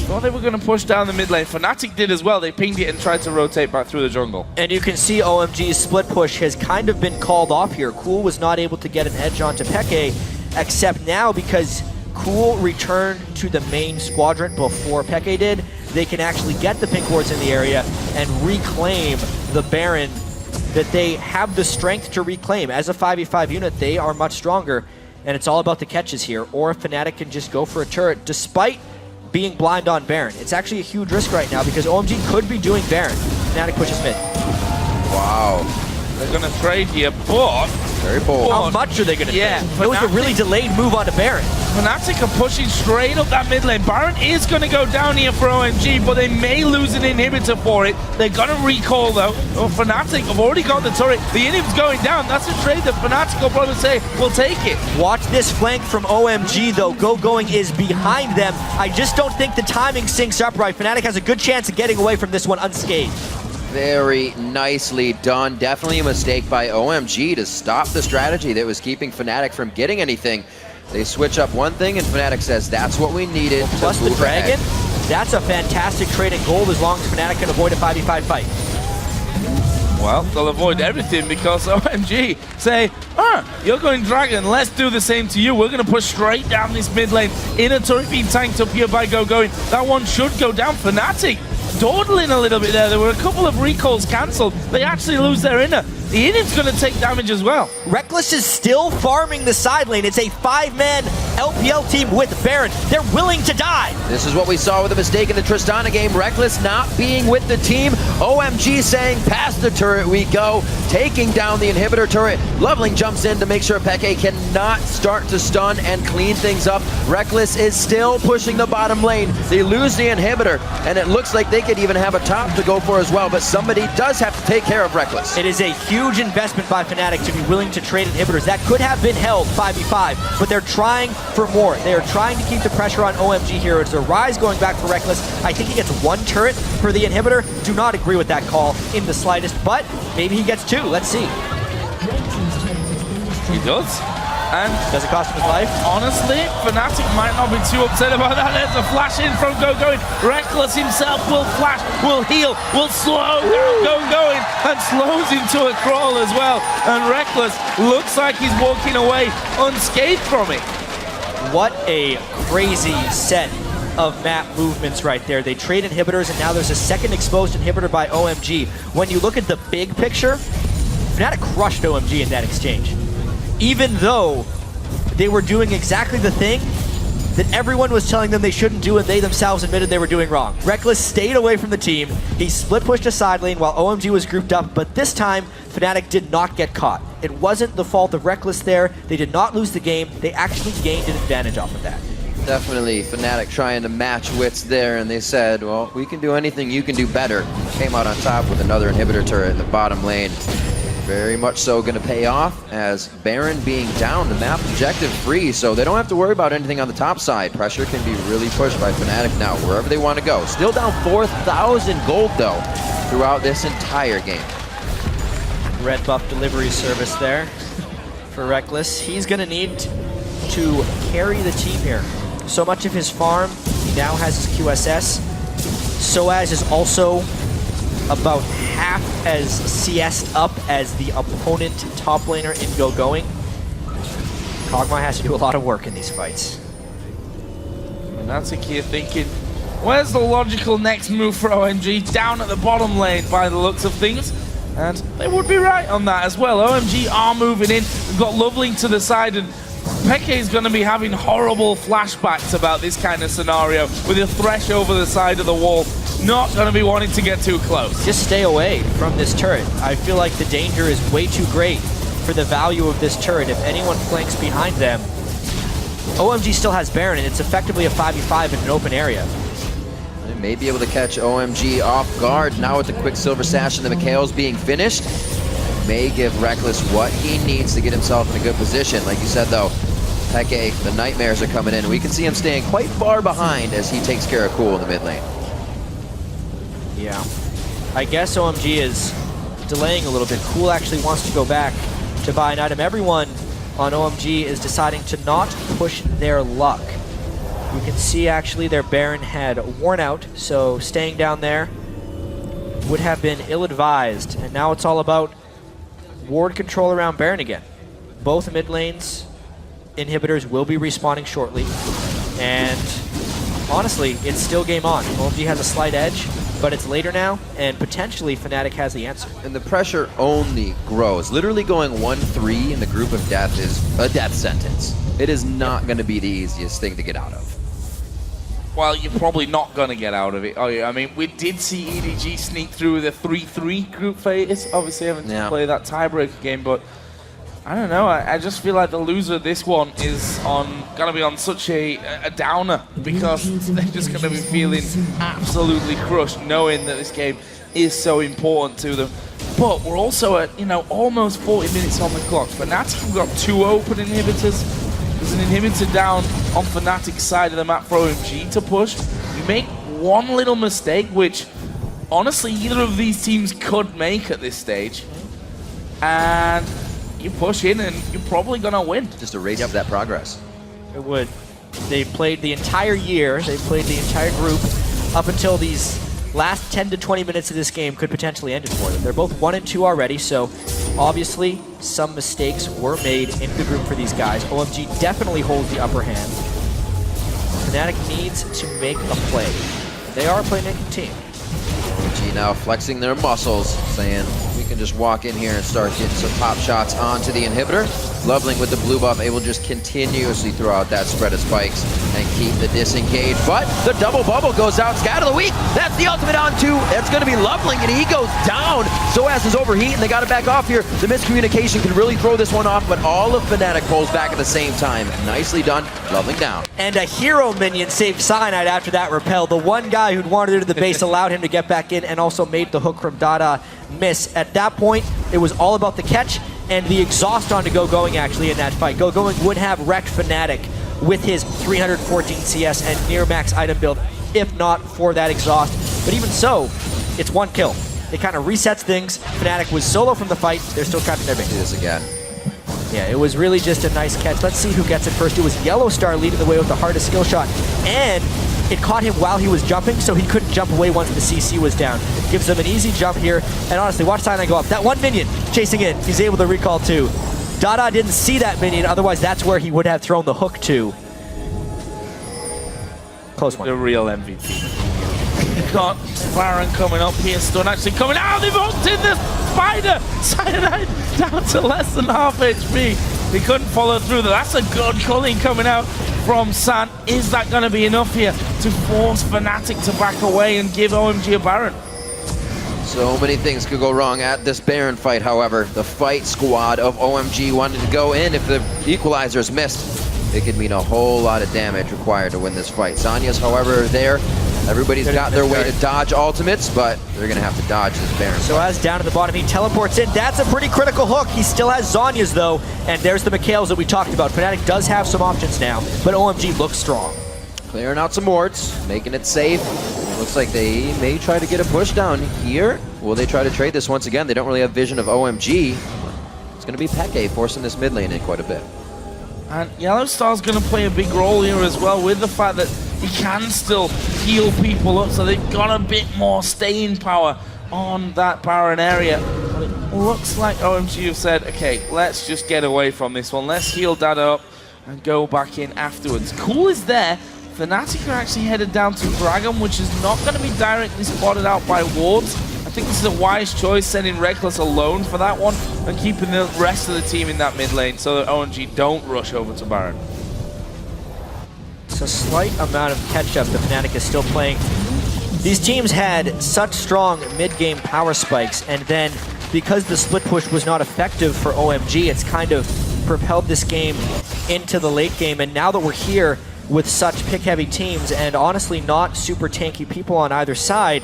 thought they were going to push down the mid lane. Fnatic did as well. They pinged it and tried to rotate back through the jungle. And you can see OMG's split push has kind of been called off here. Cool was not able to get an edge onto Peke, except now because Cool returned to the main squadron before Peke did. They can actually get the pink wards in the area and reclaim the Baron that they have the strength to reclaim. As a 5v5 unit, they are much stronger, and it's all about the catches here. Or if Fnatic can just go for a turret, despite being blind on Baron. It's actually a huge risk right now because OMG could be doing Baron. Fnatic pushes mid. Wow. They're going to trade here, but... Very bold. How much are they going to Yeah, trade? It was a really delayed move onto Baron. Fnatic are pushing straight up that mid lane. Baron is going to go down here for OMG, but they may lose an inhibitor for it. They're going to recall, though. Oh, Fnatic have already got the turret. The inhib's going down. That's a trade that Fnatic will probably say, we'll take it. Watch this flank from OMG, though. Go-Going is behind them. I just don't think the timing syncs up right. Fnatic has a good chance of getting away from this one unscathed. Very nicely done. Definitely a mistake by OMG to stop the strategy that was keeping Fnatic from getting anything. They switch up one thing and Fnatic says that's what we needed. Well, plus the Dragon, that's a fantastic trade in gold as long as Fnatic can avoid a 5v5 fight. Well, they'll avoid everything because OMG say, you're going Dragon, let's do the same to you. We're going to push straight down this mid lane. Inner turret being tanked up here by Go-Going. That one should go down. Fnatic dawdling a little bit there. There were a couple of recalls cancelled. They actually lose their inner. The inning's going to take damage as well. Reckless is still farming the side lane. It's a 5-man LPL team with Baron. They're willing to die. This is what we saw with the mistake in the Tristana game. Reckless not being with the team. OMG saying, past the turret we go. Taking down the inhibitor turret. Loveling jumps in to make sure Peke cannot start to stun and clean things up. Reckless is still pushing the bottom lane. They lose the inhibitor, and it looks like they could even have a top to go for as well, but somebody does have to take care of Reckless. It is a huge investment by Fnatic to be willing to trade inhibitors. That could have been held 5v5, but they're trying for more. They are trying to keep the pressure on OMG here. It's a Rise going back for Reckless. I think he gets one turret for the inhibitor. Do not agree with that call in the slightest, but maybe he gets two. Let's see. He does. And does it cost him his life? Honestly, Fnatic might not be too upset about that. There's a flash in from Go-Going. Reckless himself will flash, will heal, will slow down Go-Going, and slows into a crawl as well. And Reckless looks like he's walking away unscathed from it. What a crazy set of map movements right there. They trade inhibitors, and now there's a second exposed inhibitor by OMG. When you look at the big picture, Fnatic crushed OMG in that exchange. Even though they were doing exactly the thing that everyone was telling them they shouldn't do and they themselves admitted they were doing wrong. Reckless stayed away from the team. He split pushed a side lane while OMG was grouped up, but this time, Fnatic did not get caught. It wasn't the fault of Reckless there. They did not lose the game. They actually gained an advantage off of that. Definitely Fnatic trying to match wits there, and they said, well, we can do anything, you can do better. Came out on top with another inhibitor turret in the bottom lane. Very much so going to pay off, as Baron being down, the map objective free, so they don't have to worry about anything on the top side. Pressure can be really pushed by Fnatic now, wherever they want to go. Still down 4,000 gold, though, throughout this entire game. Red buff delivery service there for Reckless. He's going to need to carry the team here. So much of his farm, he now has his QSS. Soaz is also about half as CS'd up as the opponent top laner in going. Kog'Maw has to do a lot of work in these fights. And that's a key thinking. Where's the logical next move for OMG? Down at the bottom lane by the looks of things. And they would be right on that as well. OMG are moving in. We've got Loveling to the side, and Peke is going to be having horrible flashbacks about this kind of scenario with a Thresh over the side of the wall. Not going to be wanting to get too close. Just stay away from this turret. I feel like the danger is way too great for the value of this turret. If anyone flanks behind them, OMG still has Baron, and it's effectively a 5v5 in an open area. They may be able to catch OMG off guard now with the Quicksilver Sash and the Mikhail's being finished. May give Reckless what he needs to get himself in a good position. Like you said, though, Peke, the Nightmares are coming in. We can see him staying quite far behind as he takes care of Cool in the mid lane. Yeah. I guess OMG is delaying a little bit. Cool actually wants to go back to buy an item. Everyone on OMG is deciding to not push their luck. You can see actually their Baron had worn out, so staying down there would have been ill-advised. And now it's all about ward control around Baron again. Both mid lanes inhibitors will be respawning shortly. And honestly, it's still game on. OMG has a slight edge, but it's later now, and potentially Fnatic has the answer. And the pressure only grows. Literally going 1-3 in the group of death is a death sentence. It is not going to be the easiest thing to get out of. Well, you're probably not going to get out of it. Oh yeah, I mean, we did see EDG sneak through with a 3-3 group phase. Obviously having to play that tiebreaker game, but I don't know. I just feel like the loser of this one is going to be on such a downer, because they're just going to be feeling absolutely crushed, knowing that this game is so important to them. But we're also at, almost 40 minutes on the clock. Fnatic have got 2 open inhibitors. There's an inhibitor down on Fnatic's side of the map for OMG to push. You make one little mistake, which honestly either of these teams could make at this stage, and you push in and you're probably going to win. Just erases that progress. It would. They played the entire year, they played the entire group up until these last 10 to 20 minutes of this game could potentially end it for them. They're both 1-2 already, so obviously some mistakes were made in the group for these guys. OMG definitely holds the upper hand. Fnatic needs to make a play. They are a playmaking team. OMG now flexing their muscles, saying we can just walk in here and start getting some pop shots onto the inhibitor. Loveling with the blue buff, able to just continuously throw out that spread of spikes and keep the disengage. But the double bubble goes out. Scat of the week. That's the ultimate onto. That's going to be Loveling, and he goes down. Soaz is overheat, and they got to back off here. The miscommunication can really throw this one off, but all of Fnatic pulls back at the same time. Nicely done. Loveling down. And a hero minion saved Cyanide after that repel. The one guy who'd wandered into the base allowed him to get back in and also made the hook from Dada miss. At that point, it was all about the catch and the exhaust on to going actually in that fight. Going would have wrecked Fnatic with his 314 CS and near max item build, if not for that exhaust. But even so, it's one kill. It kind of resets things. Fnatic was solo from the fight. They're still trapped in their base. Do this again. Yeah, it was really just a nice catch. Let's see who gets it first. It was Yellow Star leading the way with the hardest skill shot. And it caught him while he was jumping, so he couldn't jump away once the CC was down. Gives them an easy jump here. And honestly, watch Cyanide go up. That one minion chasing in, he's able to recall too. Dada didn't see that minion, otherwise that's where he would have thrown the hook to. Close one. The real MVP. Got Baron coming up here, Stun actually coming out. They've hooked in the spider. Cyanide down to less than half HP. He couldn't follow through. That's a good culling coming out from San. Is that going to be enough here to force Fnatic to back away and give OMG a Baron? So many things could go wrong at this Baron fight, however. The fight squad of OMG wanted to go in. If the equalizers missed, it could mean a whole lot of damage required to win this fight. Zanya's, however, there. Everybody's got their way to dodge ultimates, but they're going to have to dodge this Baron. So as down at the bottom, he teleports in. That's a pretty critical hook. He still has Zanya's, though, and there's the Mikhails that we talked about. Fnatic does have some options now, but OMG looks strong. Clearing out some wards, making it safe. Looks like they may try to get a push down here. Will they try to trade this once again? They don't really have vision of OMG. It's going to be Peke forcing this mid lane in quite a bit. And Yellowstar's going to play a big role here as well, with the fact that he can still heal people up, so they've got a bit more staying power on that Baron area. But it looks like OMG have said, okay, let's just get away from this one. Let's heal that up and go back in afterwards. Cool is there. Fnatic are actually headed down to Dragon, which is not going to be directly spotted out by wards. I think this is a wise choice, sending Reckless alone for that one and keeping the rest of the team in that mid lane so that OMG don't rush over to Baron. It's a slight amount of catch-up that Fnatic is still playing. These teams had such strong mid-game power spikes, and then because the split push was not effective for OMG, it's kind of propelled this game into the late game. And now that we're here with such pick-heavy teams and honestly not super tanky people on either side,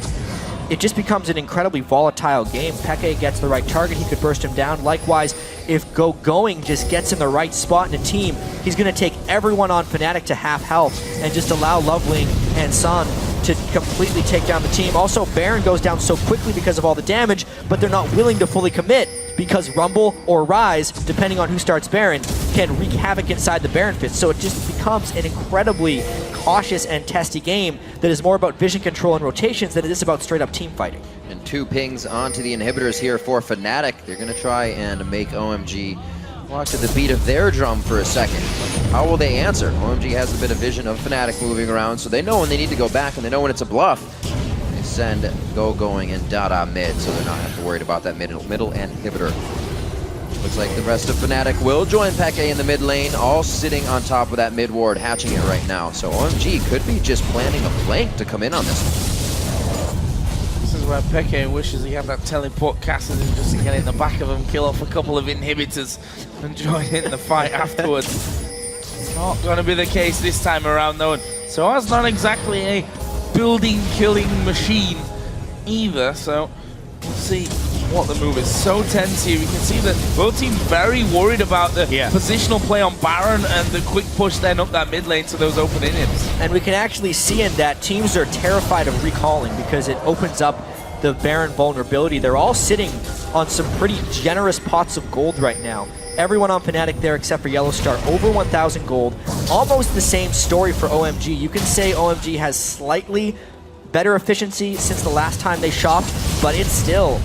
it just becomes an incredibly volatile game. Peke gets the right target, he could burst him down. Likewise, if Going just gets in the right spot in a team, he's going to take everyone on Fnatic to half health and just allow Loveling and Sun to completely take down the team. Also, Baron goes down so quickly because of all the damage, but they're not willing to fully commit because Rumble or Rise, depending on who starts Baron, can wreak havoc inside the Baron pit. So it just becomes an incredibly cautious and testy game that is more about vision control and rotations than it is about straight up team fighting. And 2 pings onto the inhibitors here for Fnatic. They're going to try and make OMG walk to the beat of their drum for a second. How will they answer? OMG has a bit of vision of Fnatic moving around, so they know when they need to go back and they know when it's a bluff. They send Going and Dada mid, so they're not have to worry about that middle inhibitor. Looks like the rest of Fnatic will join Peke in the mid lane, all sitting on top of that mid ward, hatching it right now. So OMG could be just planning a flank to come in on this one. This is where Peke wishes he had that teleport casted in just to get in the back of him, kill off a couple of inhibitors and join in the fight afterwards. Not going to be the case this time around though. So that's not exactly a building killing machine either, so we'll see what the move is. So tense here. We can see that both teams very worried about the positional play on Baron and the quick push then up that mid lane to those open inhibs. And we can actually see in that teams are terrified of recalling because it opens up the Baron vulnerability. They're all sitting on some pretty generous pots of gold right now. Everyone on Fnatic there except for Yellowstar, over 1,000 gold. Almost the same story for OMG. You can say OMG has slightly better efficiency since the last time they shopped, but it's still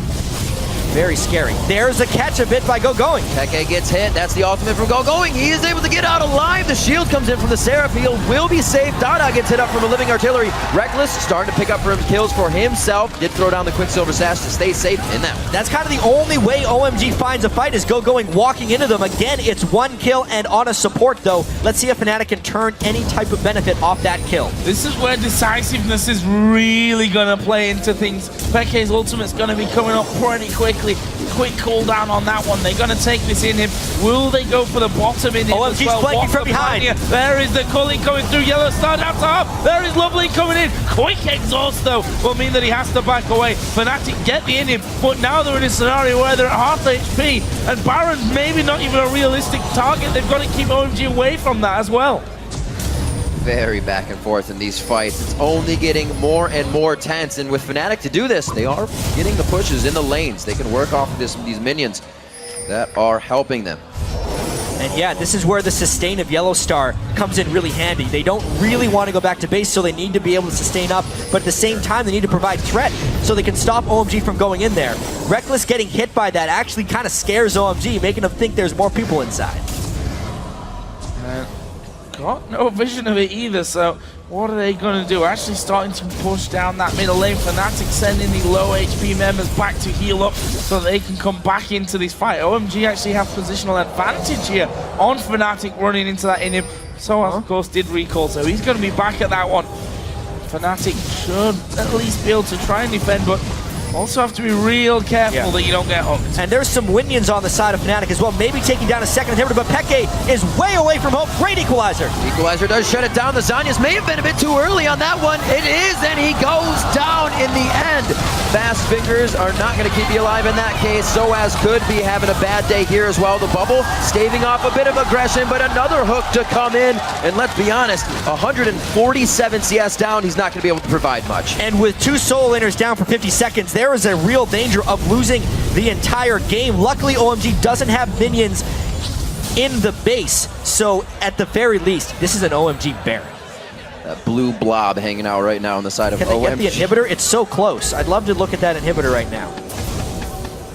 very scary. There's a catch, a bit by Going. Peke gets hit. That's the ultimate from Going. He is able to get out alive. The shield comes in from the Seraph. He will be safe. Dada gets hit up from a living artillery. Reckless starting to pick up for him kills for himself. Did throw down the Quicksilver Sash to stay safe in that one. That's kind of the only way OMG finds a fight is Going walking into them. Again, it's 1 kill and on a support though. Let's see if Fnatic can turn any type of benefit off that kill. This is where decisiveness is really going to play into things. Peke's ultimate's going to be coming up pretty quickly. Quick cooldown on that one. They're going to take this in him. Will they go for the bottom in him OMG's as well? flanking from behind. There is the Cully coming through. Yellowstar down top. There is Lovely coming in. Quick exhaust though will mean that he has to back away. Fnatic get the in him, but now they're in a scenario where they're at half HP and Baron's maybe not even a realistic target. They've got to keep OMG away from that as well. Very back and forth in these fights. It's only getting more and more tense, and with Fnatic to do this, they are getting the pushes in the lanes. They can work off of these minions that are helping them. And yeah, this is where the sustain of Yellowstar comes in really handy. They don't really want to go back to base, so they need to be able to sustain up, but at the same time, they need to provide threat so they can stop OMG from going in there. Reckless getting hit by that actually kind of scares OMG, making them think there's more people inside. Got no vision of it either, so what are they going to do? Actually starting to push down that middle lane. Fnatic sending the low HP members back to heal up so they can come back into this fight. OMG actually have positional advantage here on Fnatic running into that in him. So, of course, did recall, so he's going to be back at that one. Fnatic should at least be able to try and defend, but also have to be real careful that you don't get hooked. And there's some Winions on the side of Fnatic as well, maybe taking down a second inhibitor, but Peke is way away from hope. Great equalizer. Equalizer does shut it down. The Zanyas may have been a bit too early on that one. It is, and he goes down in the end. Fast fingers are not going to keep you alive in that case. Soaz could be having a bad day here as well. The bubble staving off a bit of aggression, but another hook to come in. And let's be honest, 147 CS down, he's not going to be able to provide much. And with 2 solo laners down for 50 seconds, there is a real danger of losing the entire game. Luckily, OMG doesn't have minions in the base, so at the very least, this is an OMG Baron. That blue blob hanging out right now on the side of OMG. Can they get the inhibitor? It's so close. I'd love to look at that inhibitor right now.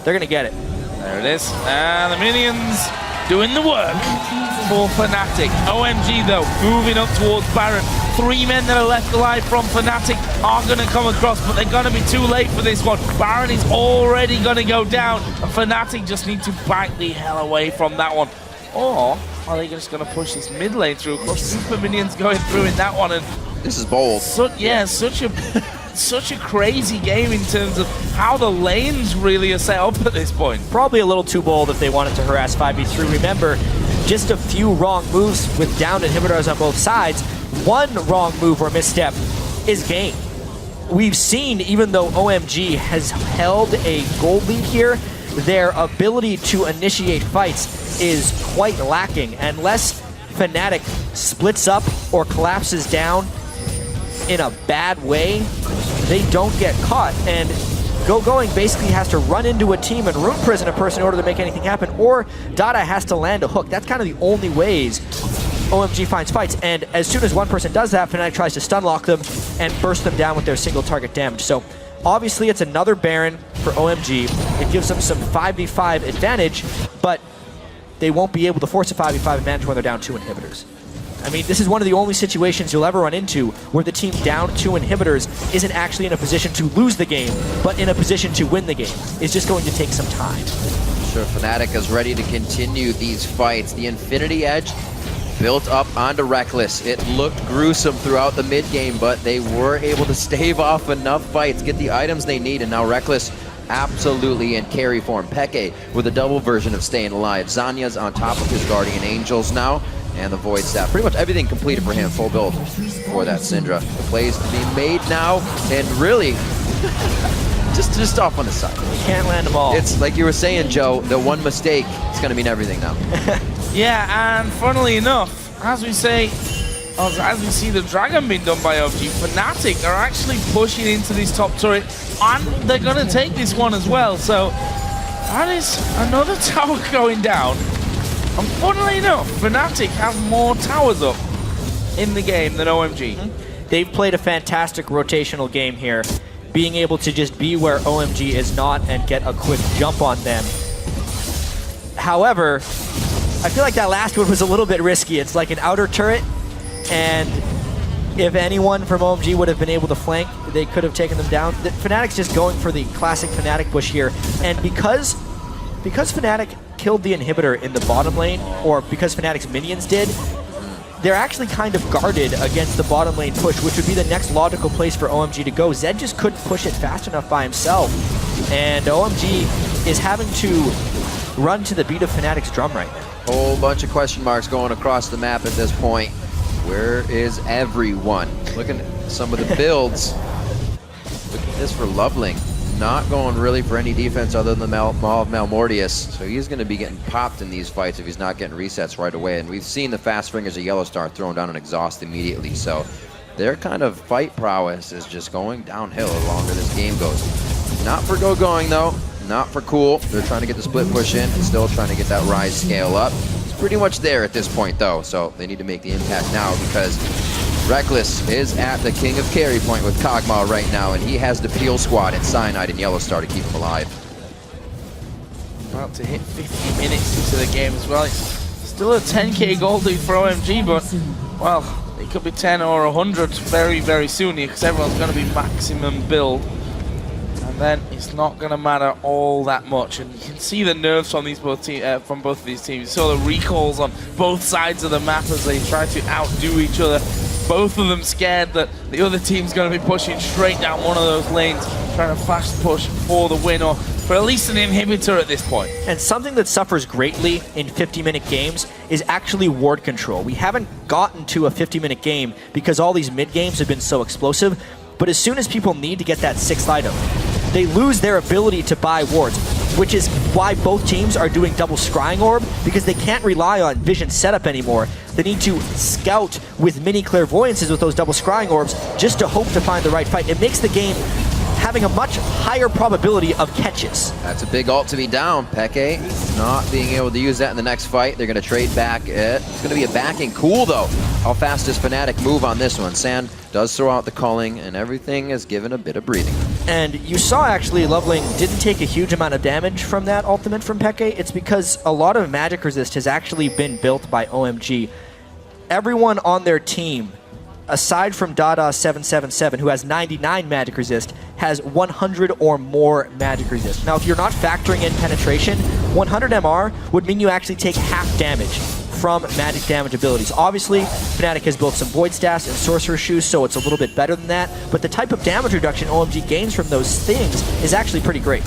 They're going to get it. There it is. And the minions doing the work for Fnatic. OMG, though, moving up towards Baron. 3 men that are left alive from Fnatic are going to come across, but they're going to be too late for this one. Baron is already going to go down, and Fnatic just need to back the hell away from that one. Or are they just going to push this mid lane through? Of course, super minions going through in that one, and this is bold. Such a crazy game in terms of how the lanes really are set up at this point. Probably a little too bold if they wanted to harass 5v3. Remember, just a few wrong moves with downed inhibitors on both sides. One wrong move or misstep is game. We've seen, even though OMG has held a gold lead here, their ability to initiate fights is quite lacking. Unless Fnatic splits up or collapses down in a bad way, they don't get caught. And Going basically has to run into a team and room prison a person in order to make anything happen, or Dada has to land a hook. That's kind of the only ways OMG finds fights, and as soon as one person does that, Fnatic tries to stun lock them and burst them down with their single target damage. So obviously it's another Baron for OMG. It gives them some 5v5 advantage, but they won't be able to force a 5v5 advantage when they're down 2 inhibitors. I mean, this is one of the only situations you'll ever run into where the team down 2 inhibitors isn't actually in a position to lose the game, but in a position to win the game. It's just going to take some time. Sure, Fnatic is ready to continue these fights. The Infinity Edge built up onto Reckless. It looked gruesome throughout the mid game, but they were able to stave off enough fights, get the items they need, and now Reckless absolutely in carry form. Peke with a double version of staying alive. Zanya's on top of his Guardian Angels now, and the Void Staff. Pretty much everything completed for him, full build for that Syndra. The plays to be made now, and really, just off on the side. You can't land them all. It's like you were saying, Joe, the one mistake is going to mean everything now. Yeah, and funnily enough, as we see the Dragon being done by OMG, Fnatic are actually pushing into this top turret, and they're going to take this one as well. So that is another tower going down. And funnily enough, Fnatic have more towers up in the game than OMG. They've played a fantastic rotational game here, being able to just be where OMG is not and get a quick jump on them. However, I feel like that last one was a little bit risky. It's like an outer turret, and if anyone from OMG would have been able to flank, they could have taken them down. Fnatic's just going for the classic Fnatic push here, and because Fnatic killed the inhibitor in the bottom lane, or because Fnatic's minions did, they're actually kind of guarded against the bottom lane push, which would be the next logical place for OMG to go. Zed just couldn't push it fast enough by himself, and OMG is having to run to the beat of Fnatic's drum right now. Whole bunch of question marks going across the map at this point. Where is everyone? Looking at some of the builds. Look at this for Loveling. Not going really for any defense other than the Maul of Malmortius. So he's going to be getting popped in these fights if he's not getting resets right away. And we've seen the fast fingers of Yellowstar thrown down an exhaust immediately. So their kind of fight prowess is just going downhill the longer this game goes. Not for going though. Not for Cool. They're trying to get the split push in and still trying to get that rise scale up. It's pretty much there at this point though. So they need to make the impact now because Reckless is at the king of carry point with Kog'Maw right now, and he has the Peel Squad and Cyanide and Yellowstar to keep him alive. About to hit 50 minutes into the game as well. It's still a 10k gold lead for OMG, but, well, it could be 10 or 100 very, very soon here because everyone's going to be maximum build. And And then it's not going to matter all that much. And you can see the nerves from from both of these teams. You saw the recalls on both sides of the map as they try to outdo each other. Both of them scared that the other team's going to be pushing straight down one of those lanes, trying to fast push for the win, or for at least an inhibitor at this point. And something that suffers greatly in 50-minute games is actually ward control. We haven't gotten to a 50-minute game because all these mid-games have been so explosive, but as soon as people need to get that 6th item, they lose their ability to buy wards, which is why both teams are doing double scrying orb, because they can't rely on vision setup anymore. They need to scout with mini clairvoyances with those double scrying orbs just to hope to find the right fight. It makes the game having a much higher probability of catches. That's a big ult to be down. Peke not being able to use that in the next fight. They're going to trade back. It's going to be a backing. Cool, though. How fast does Fnatic move on this one? Sand does throw out the culling, and everything is given a bit of breathing. And you saw actually Loveling didn't take a huge amount of damage from that ultimate from Peke. It's because a lot of magic resist has actually been built by OMG. Everyone on their team, aside from Dada777, who has 99 magic resist, has 100 or more magic resist. Now, if you're not factoring in penetration, 100 MR would mean you actually take half damage from magic damage abilities. Obviously, Fnatic has built some Void Staffs and Sorcerer Shoes, so it's a little bit better than that, but the type of damage reduction OMG gains from those things is actually pretty great.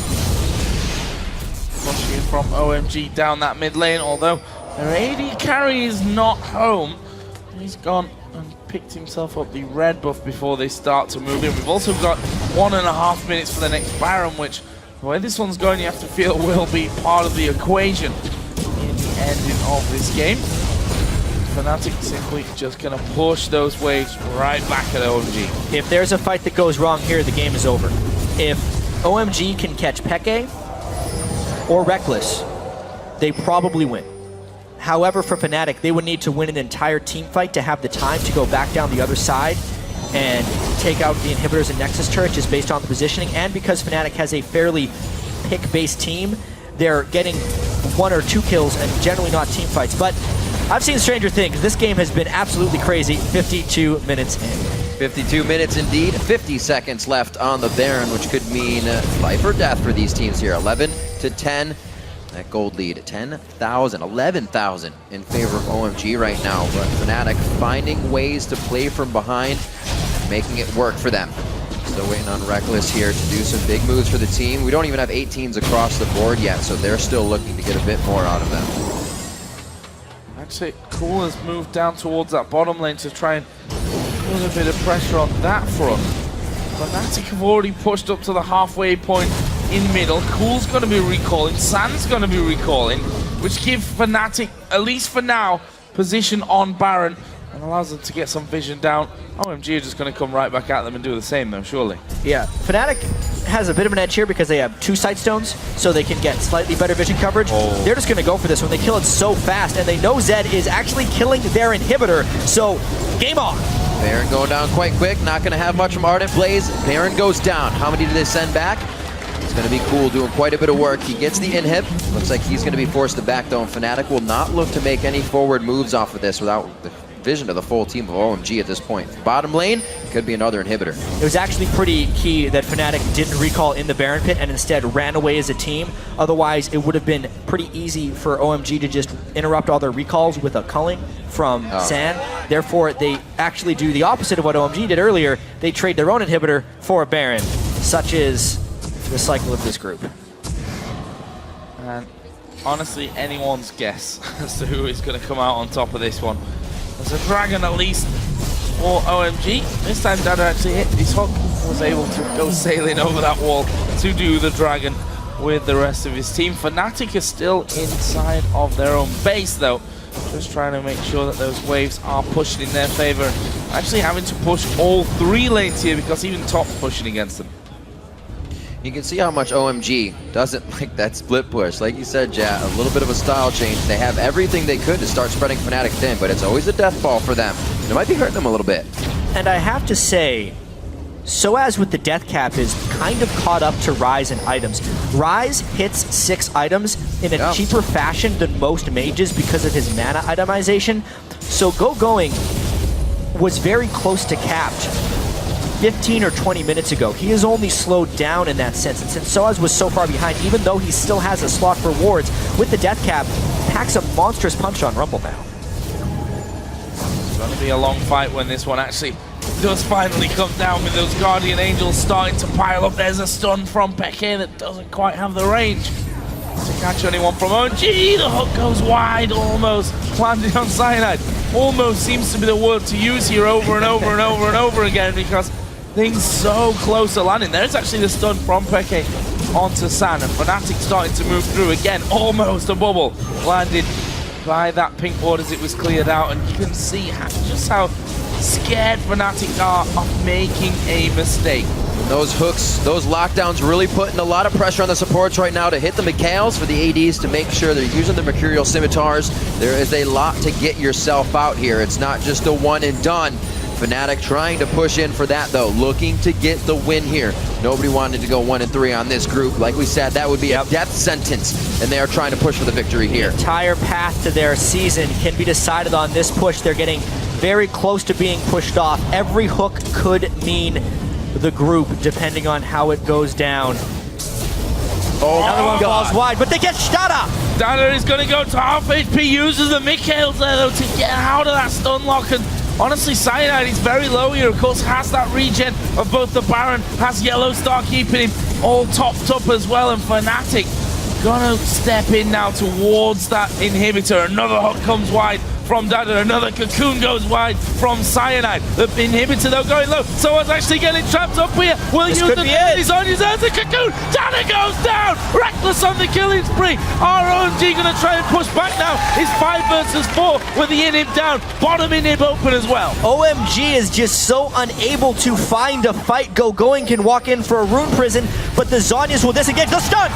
Pushing from OMG down that mid lane, although their AD carry is not home. He's gone and picked himself up the red buff before they start to move in. We've also got 1.5 minutes for the next Baron, which, the way this one's going, you have to feel will be part of the equation in the ending of this game. Fnatic simply just going to push those waves right back at OMG. If there's a fight that goes wrong here, the game is over. If OMG can catch Peke or Reckless, they probably win. However, for Fnatic, they would need to win an entire team fight to have the time to go back down the other side and take out the inhibitors and Nexus turret just based on the positioning. And because Fnatic has a fairly pick-based team, they're getting 1 or 2 kills and generally not team fights. But I've seen stranger things. This game has been absolutely crazy. 52 minutes in. 52 minutes indeed. 50 seconds left on the Baron, which could mean life or death for these teams here. 11 to 10. That gold lead, 10,000, 11,000 in favor of OMG right now. But Fnatic finding ways to play from behind, making it work for them. Still waiting on Reckless here to do some big moves for the team. We don't even have 18s across the board yet, so they're still looking to get a bit more out of them. Actually, Cool has moved down towards that bottom lane to try and put a bit of pressure on that front. Fnatic have already pushed up to the halfway point in middle. Cool's going to be recalling, Sand's going to be recalling, which gives Fnatic, at least for now, position on Baron and allows them to get some vision down. OMG are just going to come right back at them and do the same though, surely. Yeah, Fnatic has a bit of an edge here because they have 2 sight stones, so they can get slightly better vision coverage. They're just going to go for this one. They kill it so fast, and they know Zed is actually killing their inhibitor, so game on. Baron going down quite quick, not going to have much from Ardent Blaze. Baron goes down. How many do they send back? It's going to be Cool, doing quite a bit of work. He gets the inhib. Looks like he's going to be forced to back though, and Fnatic will not look to make any forward moves off of this without the vision of the full team of OMG at this point. Bottom lane, could be another inhibitor. It was actually pretty key that Fnatic didn't recall in the Baron pit and instead ran away as a team. Otherwise, it would have been pretty easy for OMG to just interrupt all their recalls with a culling from Sand. Therefore, they actually do the opposite of what OMG did earlier. They trade their own inhibitor for a Baron. Such is the cycle of this group. And honestly, anyone's guess as to who is going to come out on top of this one. There's a dragon at least for OMG. This time Dada actually hit his hook, was able to go sailing over that wall to do the dragon with the rest of his team. Fnatic is still inside of their own base though, just trying to make sure that those waves are pushing in their favor. Actually having to push all 3 lanes here because even top's pushing against them. You can see how much OMG doesn't like that split push. Like you said, Jat, a little bit of a style change. They have everything they could to start spreading Fnatic thin, but it's always a death ball for them. It might be hurting them a little bit. And I have to say, Soaz with the death cap is kind of caught up to Ryze in items. Ryze hits 6 items in a cheaper fashion than most mages because of his mana itemization. So Going was very close to capped 15 or 20 minutes ago. He has only slowed down in that sense. And since Soaz was so far behind, even though he still has a slot for wards, with the death cap, packs a monstrous punch on Rumble now. It's going to be a long fight when this one actually does finally come down, with those Guardian Angels starting to pile up. There's a stun from Peke that doesn't quite have the range to catch anyone from OMG. The hook goes wide, almost landing on Cyanide. Almost seems to be the word to use here over and over and over and over again, because things so close to landing. There's actually the stun from Peke onto San, and Fnatic starting to move through again. Almost a bubble landed by that pink ward as it was cleared out, and you can see just how scared Fnatic are of making a mistake. Those hooks, those lockdowns really putting a lot of pressure on the supports right now to hit the Mikhails for the ADs to make sure they're using the Mercurial Scimitars. There is a lot to get yourself out here. It's not just a one and done. Fnatic trying to push in for that though, looking to get the win here. Nobody wanted to go 1-3 on this group. Like we said, that would be a death sentence, and they are trying to push for the victory here. The entire path to their season can be decided on this push. They're getting very close to being pushed off. Every hook could mean the group, depending on how it goes down. Another one falls wide, but they get Stada! Dada is going to go to half HP, uses the Mikhails there though to get out of that stun lock, and honestly, Cyanide is very low here. Of course, has that regen of both the Baron, has Yellow Star keeping him all topped up as well, and Fnatic gonna step in now towards that inhibitor. Another hook comes wide from Dada, another cocoon goes wide from Cyanide. The inhibitor though going low, so it's actually getting trapped up here. Will use the he's on his there's a cocoon. Dada goes down, reckless on the killing spree. ROMG gonna try and push back now. It's 5 versus 4 with the inhib down, bottom inhib open as well. OMG is just so unable to find a fight. Going can walk in for a rune prison, but the Zhonya's will disengage the stun.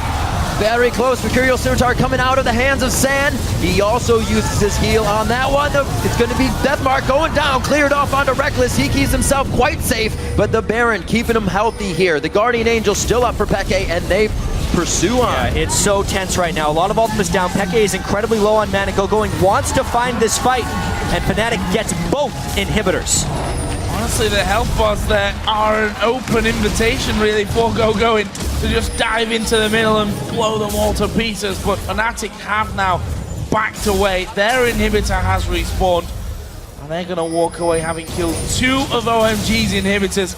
Very close. Mercurial Scimitar coming out of the hands of San. He also uses his heal on that one. It's going to be Deathmark going down, cleared off onto Reckless. He keeps himself quite safe, but the Baron keeping him healthy here. The Guardian Angel still up for Peke, and they pursue on. Yeah, it's so tense right now. A lot of ultimates down. Peke is incredibly low on mana. Going wants to find this fight, and Fnatic gets both inhibitors. Honestly, the health bars there are an open invitation really for going to just dive into the middle and blow them all to pieces, but Fnatic have now backed away. Their inhibitor has respawned, and they're going to walk away having killed 2 of OMG's inhibitors.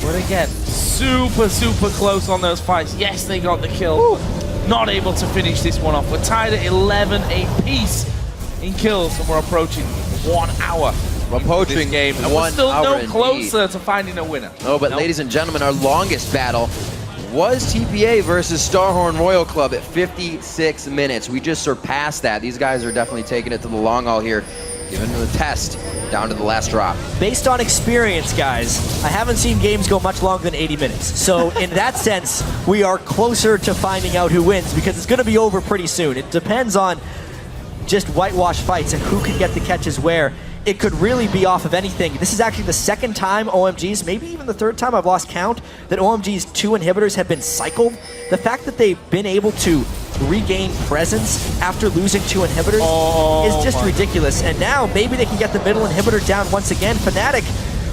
But again, super close on those fights. Yes, they got the kill, but not able to finish this one off. We're tied at 11 apiece in kills, and we're approaching 1 hour. We're approaching game, and we're still no closer to finding a winner. Oh, but ladies and gentlemen, our longest battle was TPA versus Starhorn Royal Club at 56 minutes. We just surpassed that. These guys are definitely taking it to the long haul here, giving them the test down to the last drop. Based on experience, guys, I haven't seen games go much longer than 80 minutes. So in that sense, we are closer to finding out who wins, because it's going to be over pretty soon. It depends on just whitewash fights and who can get the catches where. It could really be off of anything. This is actually the second time OMG's, maybe even the third time, I've lost count, that OMG's 2 inhibitors have been cycled. The fact that they've been able to regain presence after losing 2 inhibitors is just ridiculous. And now maybe they can get the middle inhibitor down once again. Fnatic,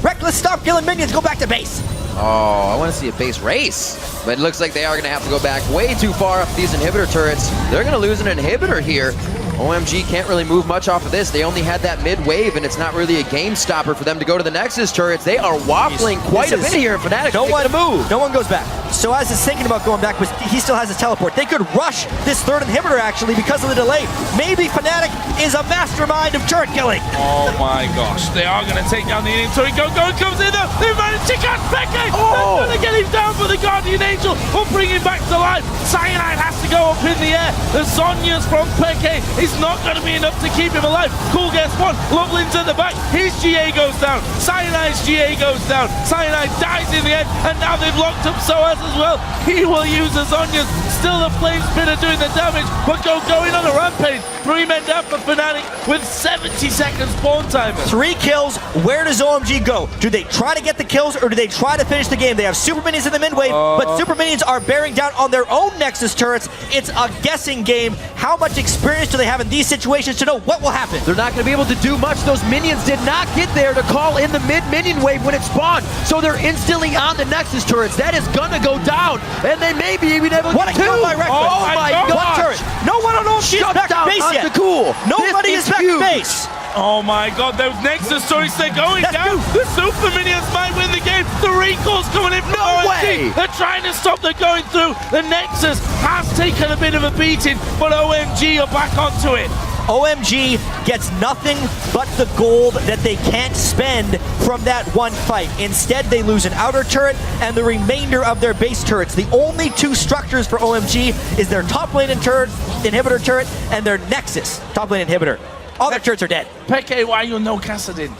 Reckless, stop killing minions, go back to base. Oh, I want to see a base race. But it looks like they are going to have to go back way too far up these inhibitor turrets. They're going to lose an inhibitor here. OMG can't really move much off of this. They only had that mid wave, and it's not really a game stopper for them to go to the Nexus turrets. They are waffling quite a bit here. Fnatic don't want to move. No one goes back. Soaz is thinking about going back, but he still has his teleport. They could rush this 3rd inhibitor, actually, because of the delay. Maybe Fnatic is a mastermind of turret killing. Oh my gosh, they are going to take down the inhibitor. Go comes in though. They managed to catch Peke. They're going to get him down, for the Guardian Angel will bring him back to life. Cyanide has to go up in the air. The Zhonya's from Peke is not going to be enough to keep him alive. Cool gets 1. Lovelin's at the back. His GA goes down. Cyanide's GA goes down. Cyanide dies in the end, and now they've locked up Soaz as well. He will use the Zhonya's. Still the flame spinner doing the damage, but going on a rampage. 3 men down for Fnatic with 70 seconds spawn timer. 3 kills. Where does OMG go? Do they try to get the kills, or do they try to finish the game? They have super minions in the mid wave, but super minions are bearing down on their own Nexus turrets. It's a guessing game. how much experience do they have in these situations to know what will happen? They're not going to be able to do much. Those minions did not get there to call in the mid-minion wave when it spawned. So they're instantly on the Nexus turrets. That is going to go down. And they may be even able to What a kill by Reckless. Oh my One turret. gosh. No one on OMG is Shut back down in base yet. onto Cool. Nobody This is back huge. in base. Oh my god, those Nexus turrets, they're going down. The Super Minions might win the game. The recall's coming in from No OMG. way. They're trying to stop, they're going through. The Nexus has taken a bit of a beating, but OMG are back onto it. OMG gets nothing but the gold that they can't spend from that one fight. Instead, they lose an outer turret and the remainder of their base turrets. The only two structures for OMG is their top lane inhibitor turret and their Nexus top lane inhibitor. All their turrets are dead. Peke, why you no Kassadin?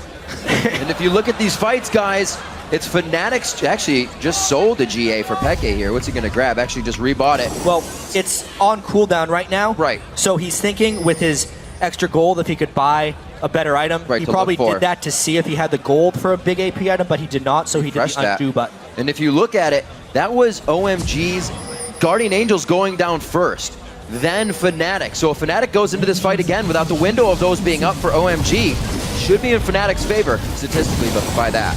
And if you look at these fights, guys, it's Fnatic's actually just sold a GA for Peke here. What's he going to grab? Actually just rebought it. Well, it's on cooldown right now. Right. So he's thinking with his extra gold if he could buy a better item. Right, He to probably look for. did that to see if he had the gold for a big AP item, but he did not, so he did Refresh the that. undo button. And if you look at it, that was OMG's Guardian Angels going down first, then Fnatic. So if Fnatic goes into this fight again without the window of those being up for OMG, should be in Fnatic's favor statistically, but by that.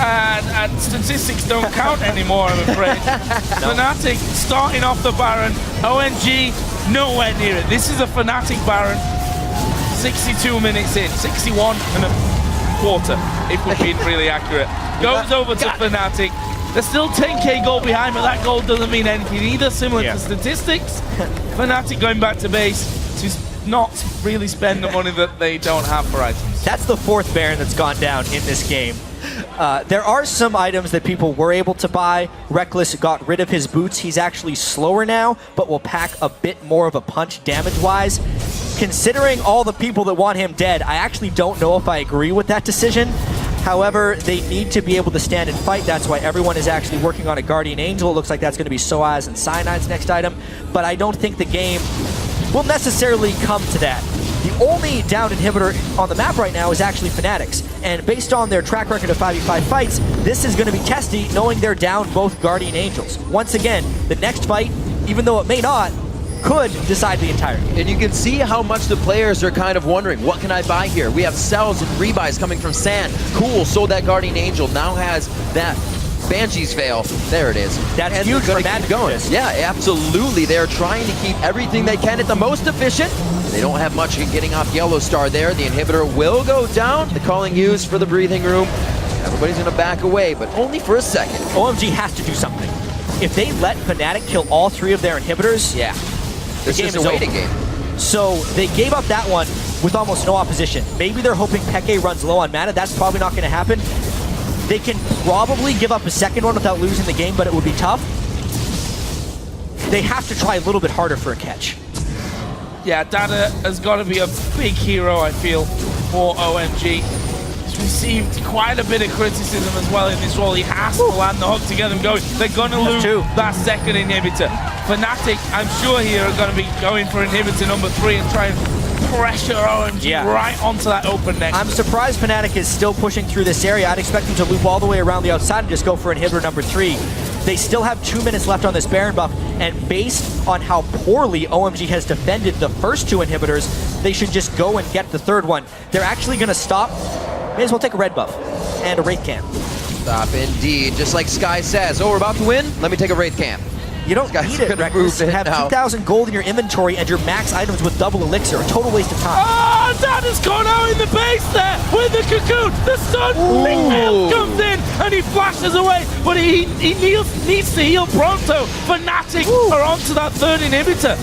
And statistics don't count anymore, I'm afraid. Fnatic starting off the Baron. OMG nowhere near it. This is a Fnatic Baron. 62 minutes in, 61 and a quarter, if we're being really accurate. Goes over to Fnatic. They're still 10k gold behind, but that gold doesn't mean anything either, similar to statistics. Fnatic going back to base to not really spend the money that they don't have for items. That's the fourth Baron that's gone down in this game. There are some items that people were able to buy. Reckless got rid of his boots. He's actually slower now, but will pack a bit more of a punch damage-wise. Considering all the people that want him dead, I actually don't know if I agree with that decision. However, they need to be able to stand and fight. That's why everyone is actually working on a Guardian Angel. It looks like that's going to be Soaz and Cyanide's next item. But I don't think the game will necessarily come to that. The only down inhibitor on the map right now is actually Fnatic's. And based on their track record of 5v5 fights, this is going to be testy, knowing they're down both Guardian Angels. Once again, the next fight, even though it may not, could decide the entire game. And you can see how much the players are kind of wondering, what can I buy here? We have sells and rebuys coming from Sand. Cool, sold that Guardian Angel, now has that Banshee's veil. There it is. That's and huge they're for gonna keep Magic. going. Yeah, absolutely. They're trying to keep everything they can at the most efficient. They don't have much in getting off Yellow Star there. The inhibitor will go down. The calling used for the breathing room. Everybody's going to back away, but only for a second. OMG has to do something. If they let Fnatic kill all three of their inhibitors, Yeah. This game is a is waiting over. game. So they gave up that one with almost no opposition. Maybe they're hoping Peke runs low on mana. That's probably not going to happen. They can probably give up a second one without losing the game, but it would be tough. They have to try a little bit harder for a catch. Yeah, Dada has got to be a big hero, I feel, for OMG. He's received quite a bit of criticism as well in this role. He has to land the hook together and go. They're going to lose that second inhibitor. Fnatic, I'm sure here, are going to be going for inhibitor number 3 and try and pressure OMG right onto that open next. I'm surprised Fnatic is still pushing through this area. I'd expect them to loop all the way around the outside and just go for inhibitor number 3. They still have 2 minutes left on this Baron buff, and based on how poorly OMG has defended the first 2 inhibitors, they should just go and get the third one. They're actually going to stop. May as well take a red buff and a Wraith Camp. Stop indeed. Just like Sky says, oh, we're about to win? Let me take a Wraith Camp. You don't need it, Reckless. Have 2,000 gold in your inventory and your max items with double elixir. A total waste of time. Oh, Dada's gone out in the base there with the cocoon. The stun comes in and he flashes away, but he needs to heal pronto. Fnatic are onto that third inhibitor.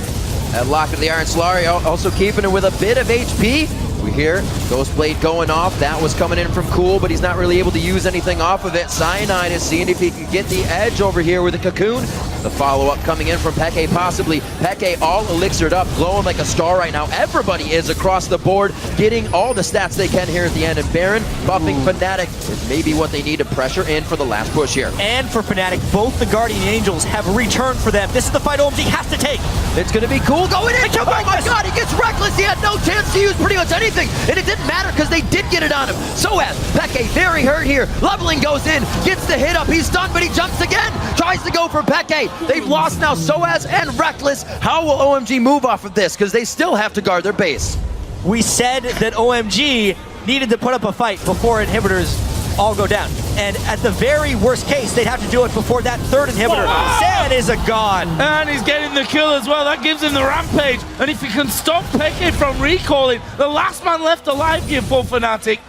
That lock of the Iron Solari also keeping it with a bit of HP. We hear Ghostblade going off. That was coming in from Cool, but he's not really able to use anything off of it. Cyanide is seeing if he can get the edge over here with the Cocoon. The follow-up coming in from Peke possibly. Peke all elixired up, glowing like a star right now. Everybody is across the board, getting all the stats they can here at the end. And Baron buffing Fnatic is maybe what they need to pressure in for the last push here. And for Fnatic, both the Guardian Angels have returned for them. This is the fight OMG has to take. It's going to be Cool going in. Oh my god, he gets Reckless. He had no chance to use pretty much anything. And it didn't matter because they did get it on him. Soaz, Peke very hurt here. Leveling goes in, gets the hit up. He's stunned, but he jumps again. Tries to go for Peke. They've lost now Soaz and Reckless. How will OMG move off of this? Because they still have to guard their base. We said that OMG needed to put up a fight before inhibitors all go down. And at the very worst case, they'd have to do it before that third inhibitor. Whoa! San is a god. And he's getting the kill as well. That gives him the rampage. And if he can stop Peke from recalling, the last man left alive here for Fnatic.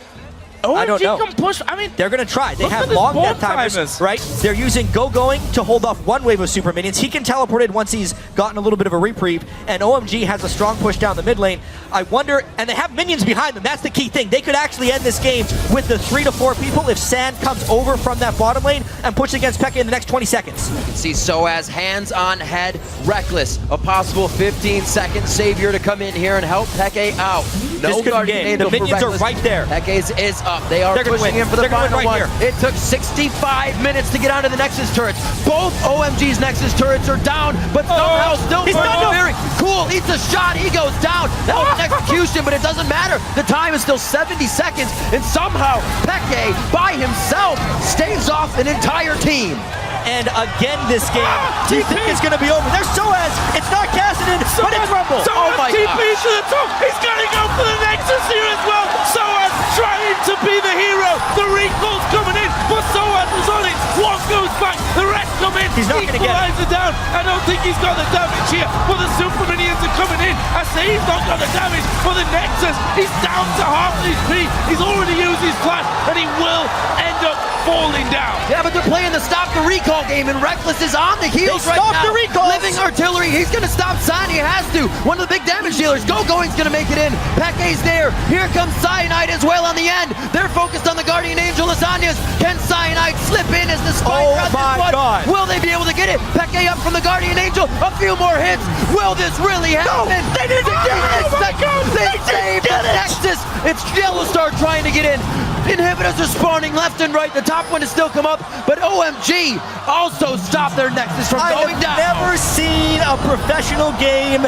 OMG I don't know. can push. I mean, They're going to try. They look have at this long board death timers, timers. right? They're using Going to hold off one wave of super minions. He can teleport in once he's gotten a little bit of a reprieve, and OMG has a strong push down the mid lane. I wonder, and they have minions behind them. That's the key thing. They could actually end this game with the 3 to 4 people if Sand comes over from that bottom lane and pushes against Pekka in the next 20 seconds. You can see Soaz hands on head, Reckless. A possible 15-second savior to come in here and help Peke out. No Guardian Angel The minions for are Reckless. right there. Peke is up. They are They're gonna pushing win. in for the They're gonna final win right one. here. It took 65 minutes to get onto the Nexus turrets. Both OMG's Nexus turrets are down, but somehow still he's not persevering. Cool, eats a shot, he goes down. That was an execution, but it doesn't matter. The time is still 70 seconds, and somehow Peke, by himself, staves off an entire team. And again this game, do you think it's going to be over? There's Soaz. It's not Cassidy, but it's Rumble. Oh my TP gosh. to the top. He's got to go for the Nexus here as well. Soaz trying to be the hero. The recall's coming in, but Soaz is on it. One goes back, the rest come in. He's not going to get it. Equalizer down. I don't think he's got the damage here, but the super minions are coming in. I say he's not got the damage for the Nexus. He's down to half HP. He's already used his flash, and he will end up falling down. Yeah, but they're playing the stop the recall game, and Reckless is on the heels They right stopped now. the recalls. Living artillery, he's gonna stop San, he has to. One of the big damage dealers, Going's gonna make it in. Peke's there. Here comes Cyanide as well on the end. They're focused on the Guardian Angel Lasagnas. Can Cyanide slip in as the spike Oh my God. Will they be able to get it? Peke up from the Guardian Angel. A few more hits. Will this really happen? They didn't get it. Oh my God, they saved the Nexus. It's Yellowstar trying to get in. Inhibitors are spawning left and right. The top one to still come up, but OMG also stopped their Nexus from going down. I've never seen a professional game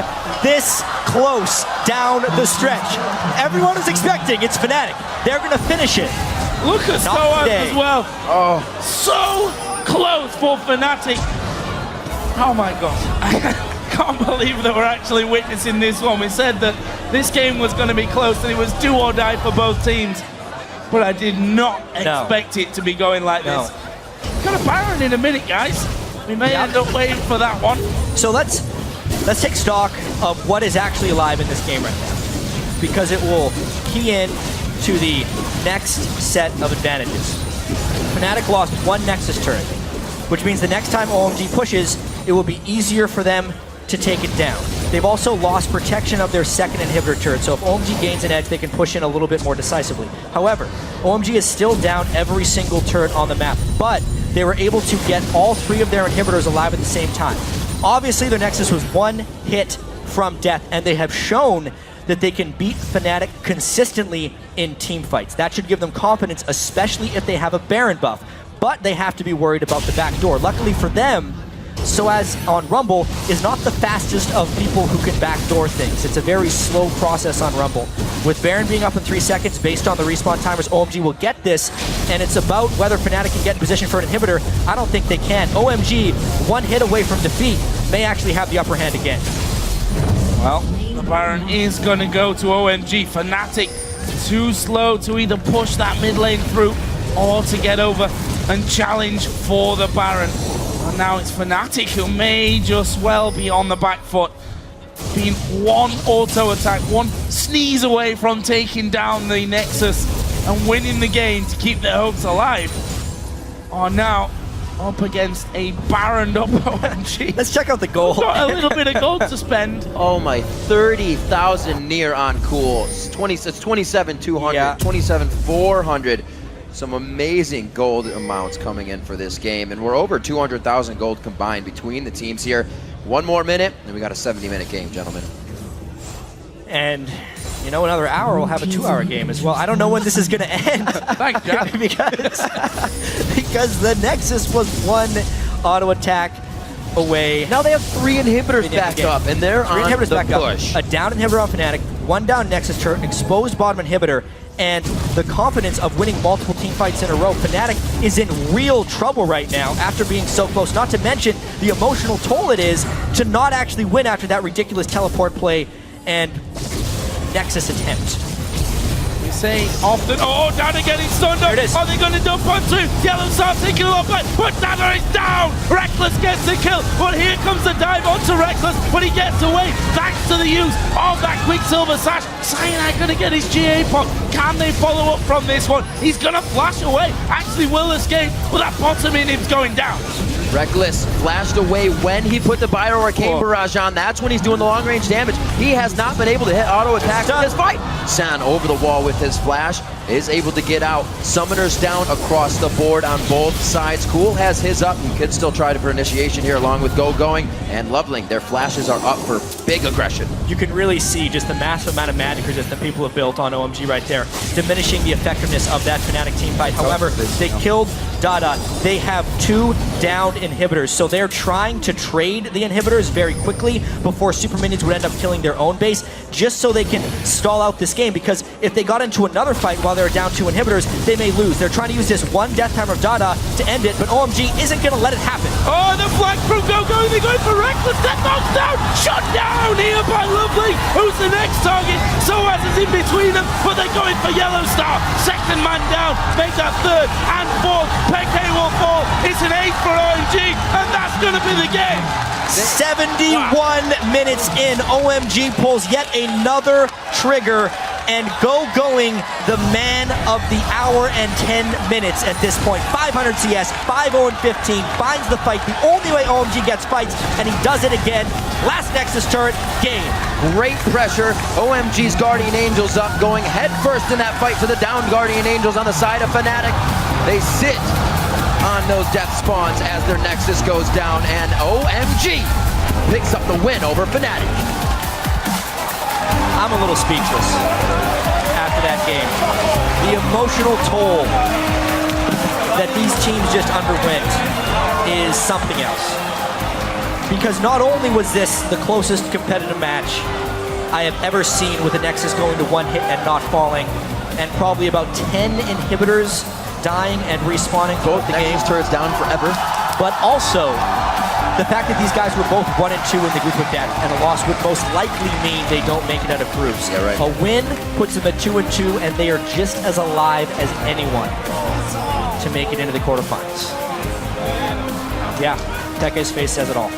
this close down the stretch. Everyone is expecting it's Fnatic. They're going to finish it. Look at Not Soaz today. as well. Oh, so close for Fnatic. Oh my God. I can't believe that we're actually witnessing this one. We said that this game was going to be close and it was do or die for both teams. But I did not expect it to be going like this. Got a Baron in a minute, guys. We may end up waiting for that one. So let's take stock of what is actually alive in this game right now, because it will key in to the next set of advantages. Fnatic lost one Nexus turret, which means the next time OMG pushes, it will be easier for them to take it down. They've also lost protection of their second inhibitor turret, so if OMG gains an edge, they can push in a little bit more decisively. However, OMG is still down every single turret on the map, but they were able to get all 3 of their inhibitors alive at the same time. Obviously, their Nexus was 1 hit from death, and they have shown that they can beat Fnatic consistently in team fights. That should give them confidence, especially if they have a Baron buff. But they have to be worried about the back door. Luckily for them, Soaz on Rumble is not the fastest of people who can backdoor things. It's a very slow process on Rumble. With Baron being up in 3 seconds, based on the respawn timers, OMG will get this, and it's about whether Fnatic can get in position for an inhibitor. I don't think they can. OMG, 1 hit away from defeat, may actually have the upper hand again. Well, the Baron is going to go to OMG. Fnatic too slow to either push that mid lane through or to get over and challenge for the Baron. And now it's Fnatic who may just well be on the back foot. Being 1 auto attack, 1 sneeze away from taking down the Nexus and winning the game to keep their hopes alive. Are now up against a Baron up OMG. Let's check out the goal. Got a little bit of gold to spend. Oh my, 30,000 near on cool. It's 27,200, Yeah. 27,400. Some amazing gold amounts coming in for this game, and we're over 200,000 gold combined between the teams here. 1 more minute, and we got a 70-minute game, gentlemen. And, you know, another hour, we'll have a 2-hour game as well. I don't know when this is going to end. Thanks, Jack. because the Nexus was 1 auto attack away. Now they have 3 inhibitors back up, and they're 3 on inhibitors the back push. up. A down inhibitor on Fnatic, 1 down Nexus turret, an exposed bottom inhibitor, and the confidence of winning multiple team fights in a row, Fnatic is in real trouble right now after being so close. Not to mention the emotional toll it is to not actually win after that ridiculous teleport play and Nexus attempt. We say often, oh, Dada getting stunned up. There it is. Are they going to dump on two? Yellow starts taking a lot, but Dada is down. Reckless gets the kill, but here comes the dive onto Reckless, but he gets away thanks to the use of that Quicksilver Sash. Cyanide going to get his GA pop. Can they follow up from this one? He's going to flash away. Actually will escape, but that bottom in him's going down. Reckless flashed away when he put the Bio Arcane Barrage on. That's when he's doing the long range damage. He has not been able to hit auto attacks in this fight. San over the wall with his flash is able to get out. Summoners down across the board on both sides. Cool has his up. He could still try for initiation here along with Go going and Loveling. Their flashes are up for big aggression. You can really see just the massive amount of magic resistance people have built on OMG right there, diminishing the effectiveness of that Fnatic team fight. However, they killed Dada. They have 2 downed inhibitors, so they're trying to trade the inhibitors very quickly before super minions would end up killing their own base, just so they can stall out this game, because if they got into another fight while they're down 2 inhibitors, they may lose. They're trying to use this one death time of Dada to end it, but OMG isn't going to let it happen. Oh, the flag from Go going. They're going for Reckless. Death box down. Shot down here by Lovely. Who's the next target? Soaz is in between them, but they're going for Yellow Star. Second man down. Make that third and fourth. Peke will fall. It's an 8 for OMG, and that's going to be the game. 71 minutes in, OMG pulls yet another trigger, and Go going the man of the hour and 10 minutes at this point. 500 CS, 5-0-15, finds the fight the only way OMG gets fights, and he does it again. Last Nexus turret, game. Great pressure. OMG's Guardian Angels up, going head first in that fight to the downed Guardian Angels on the side of Fnatic. They sit on those death spawns as their Nexus goes down, and OMG picks up the win over Fnatic. I'm a little speechless after that game. The emotional toll that these teams just underwent is something else. Because not only was this the closest competitive match I have ever seen with a Nexus going to 1 hit and not falling, and probably about 10 inhibitors dying and respawning both the Nexus turrets down forever. But also, the fact that these guys were both 1 and 2 in the group of death, and a loss would most likely mean they don't make it out of groups. Yeah, right. A win puts them at 2 and 2, and they are just as alive as anyone to make it into the quarterfinals. Yeah, Peke's face says it all.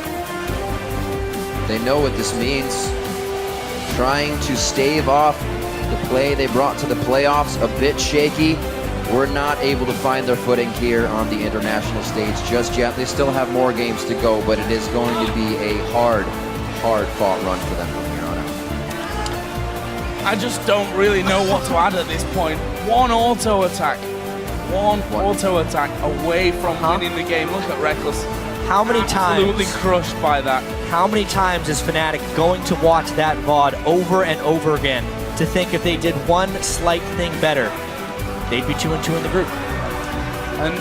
They know what this means. Trying to stave off the play they brought to the playoffs, a bit shaky. Were not able to find their footing here on the international stage just yet. They still have more games to go, but it is going to be a hard fought run for them from here on out. I just don't really know what to add at this point. One auto attack away from winning the game. Look at Reckless. How many times? Absolutely crushed by that. How many times is Fnatic going to watch that VOD over and over again to think if they did one slight thing better, they'd be 2 and 2 in the group? And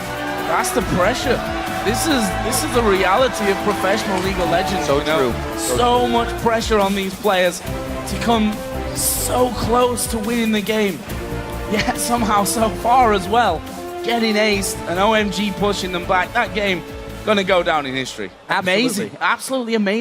that's the pressure. This is the reality of professional League of Legends. So you know? true. So much pressure on these players to come so close to winning the game, yet somehow so far as well. Getting aced and OMG pushing them back. That game gonna go down in history. Absolutely. Amazing, absolutely amazing.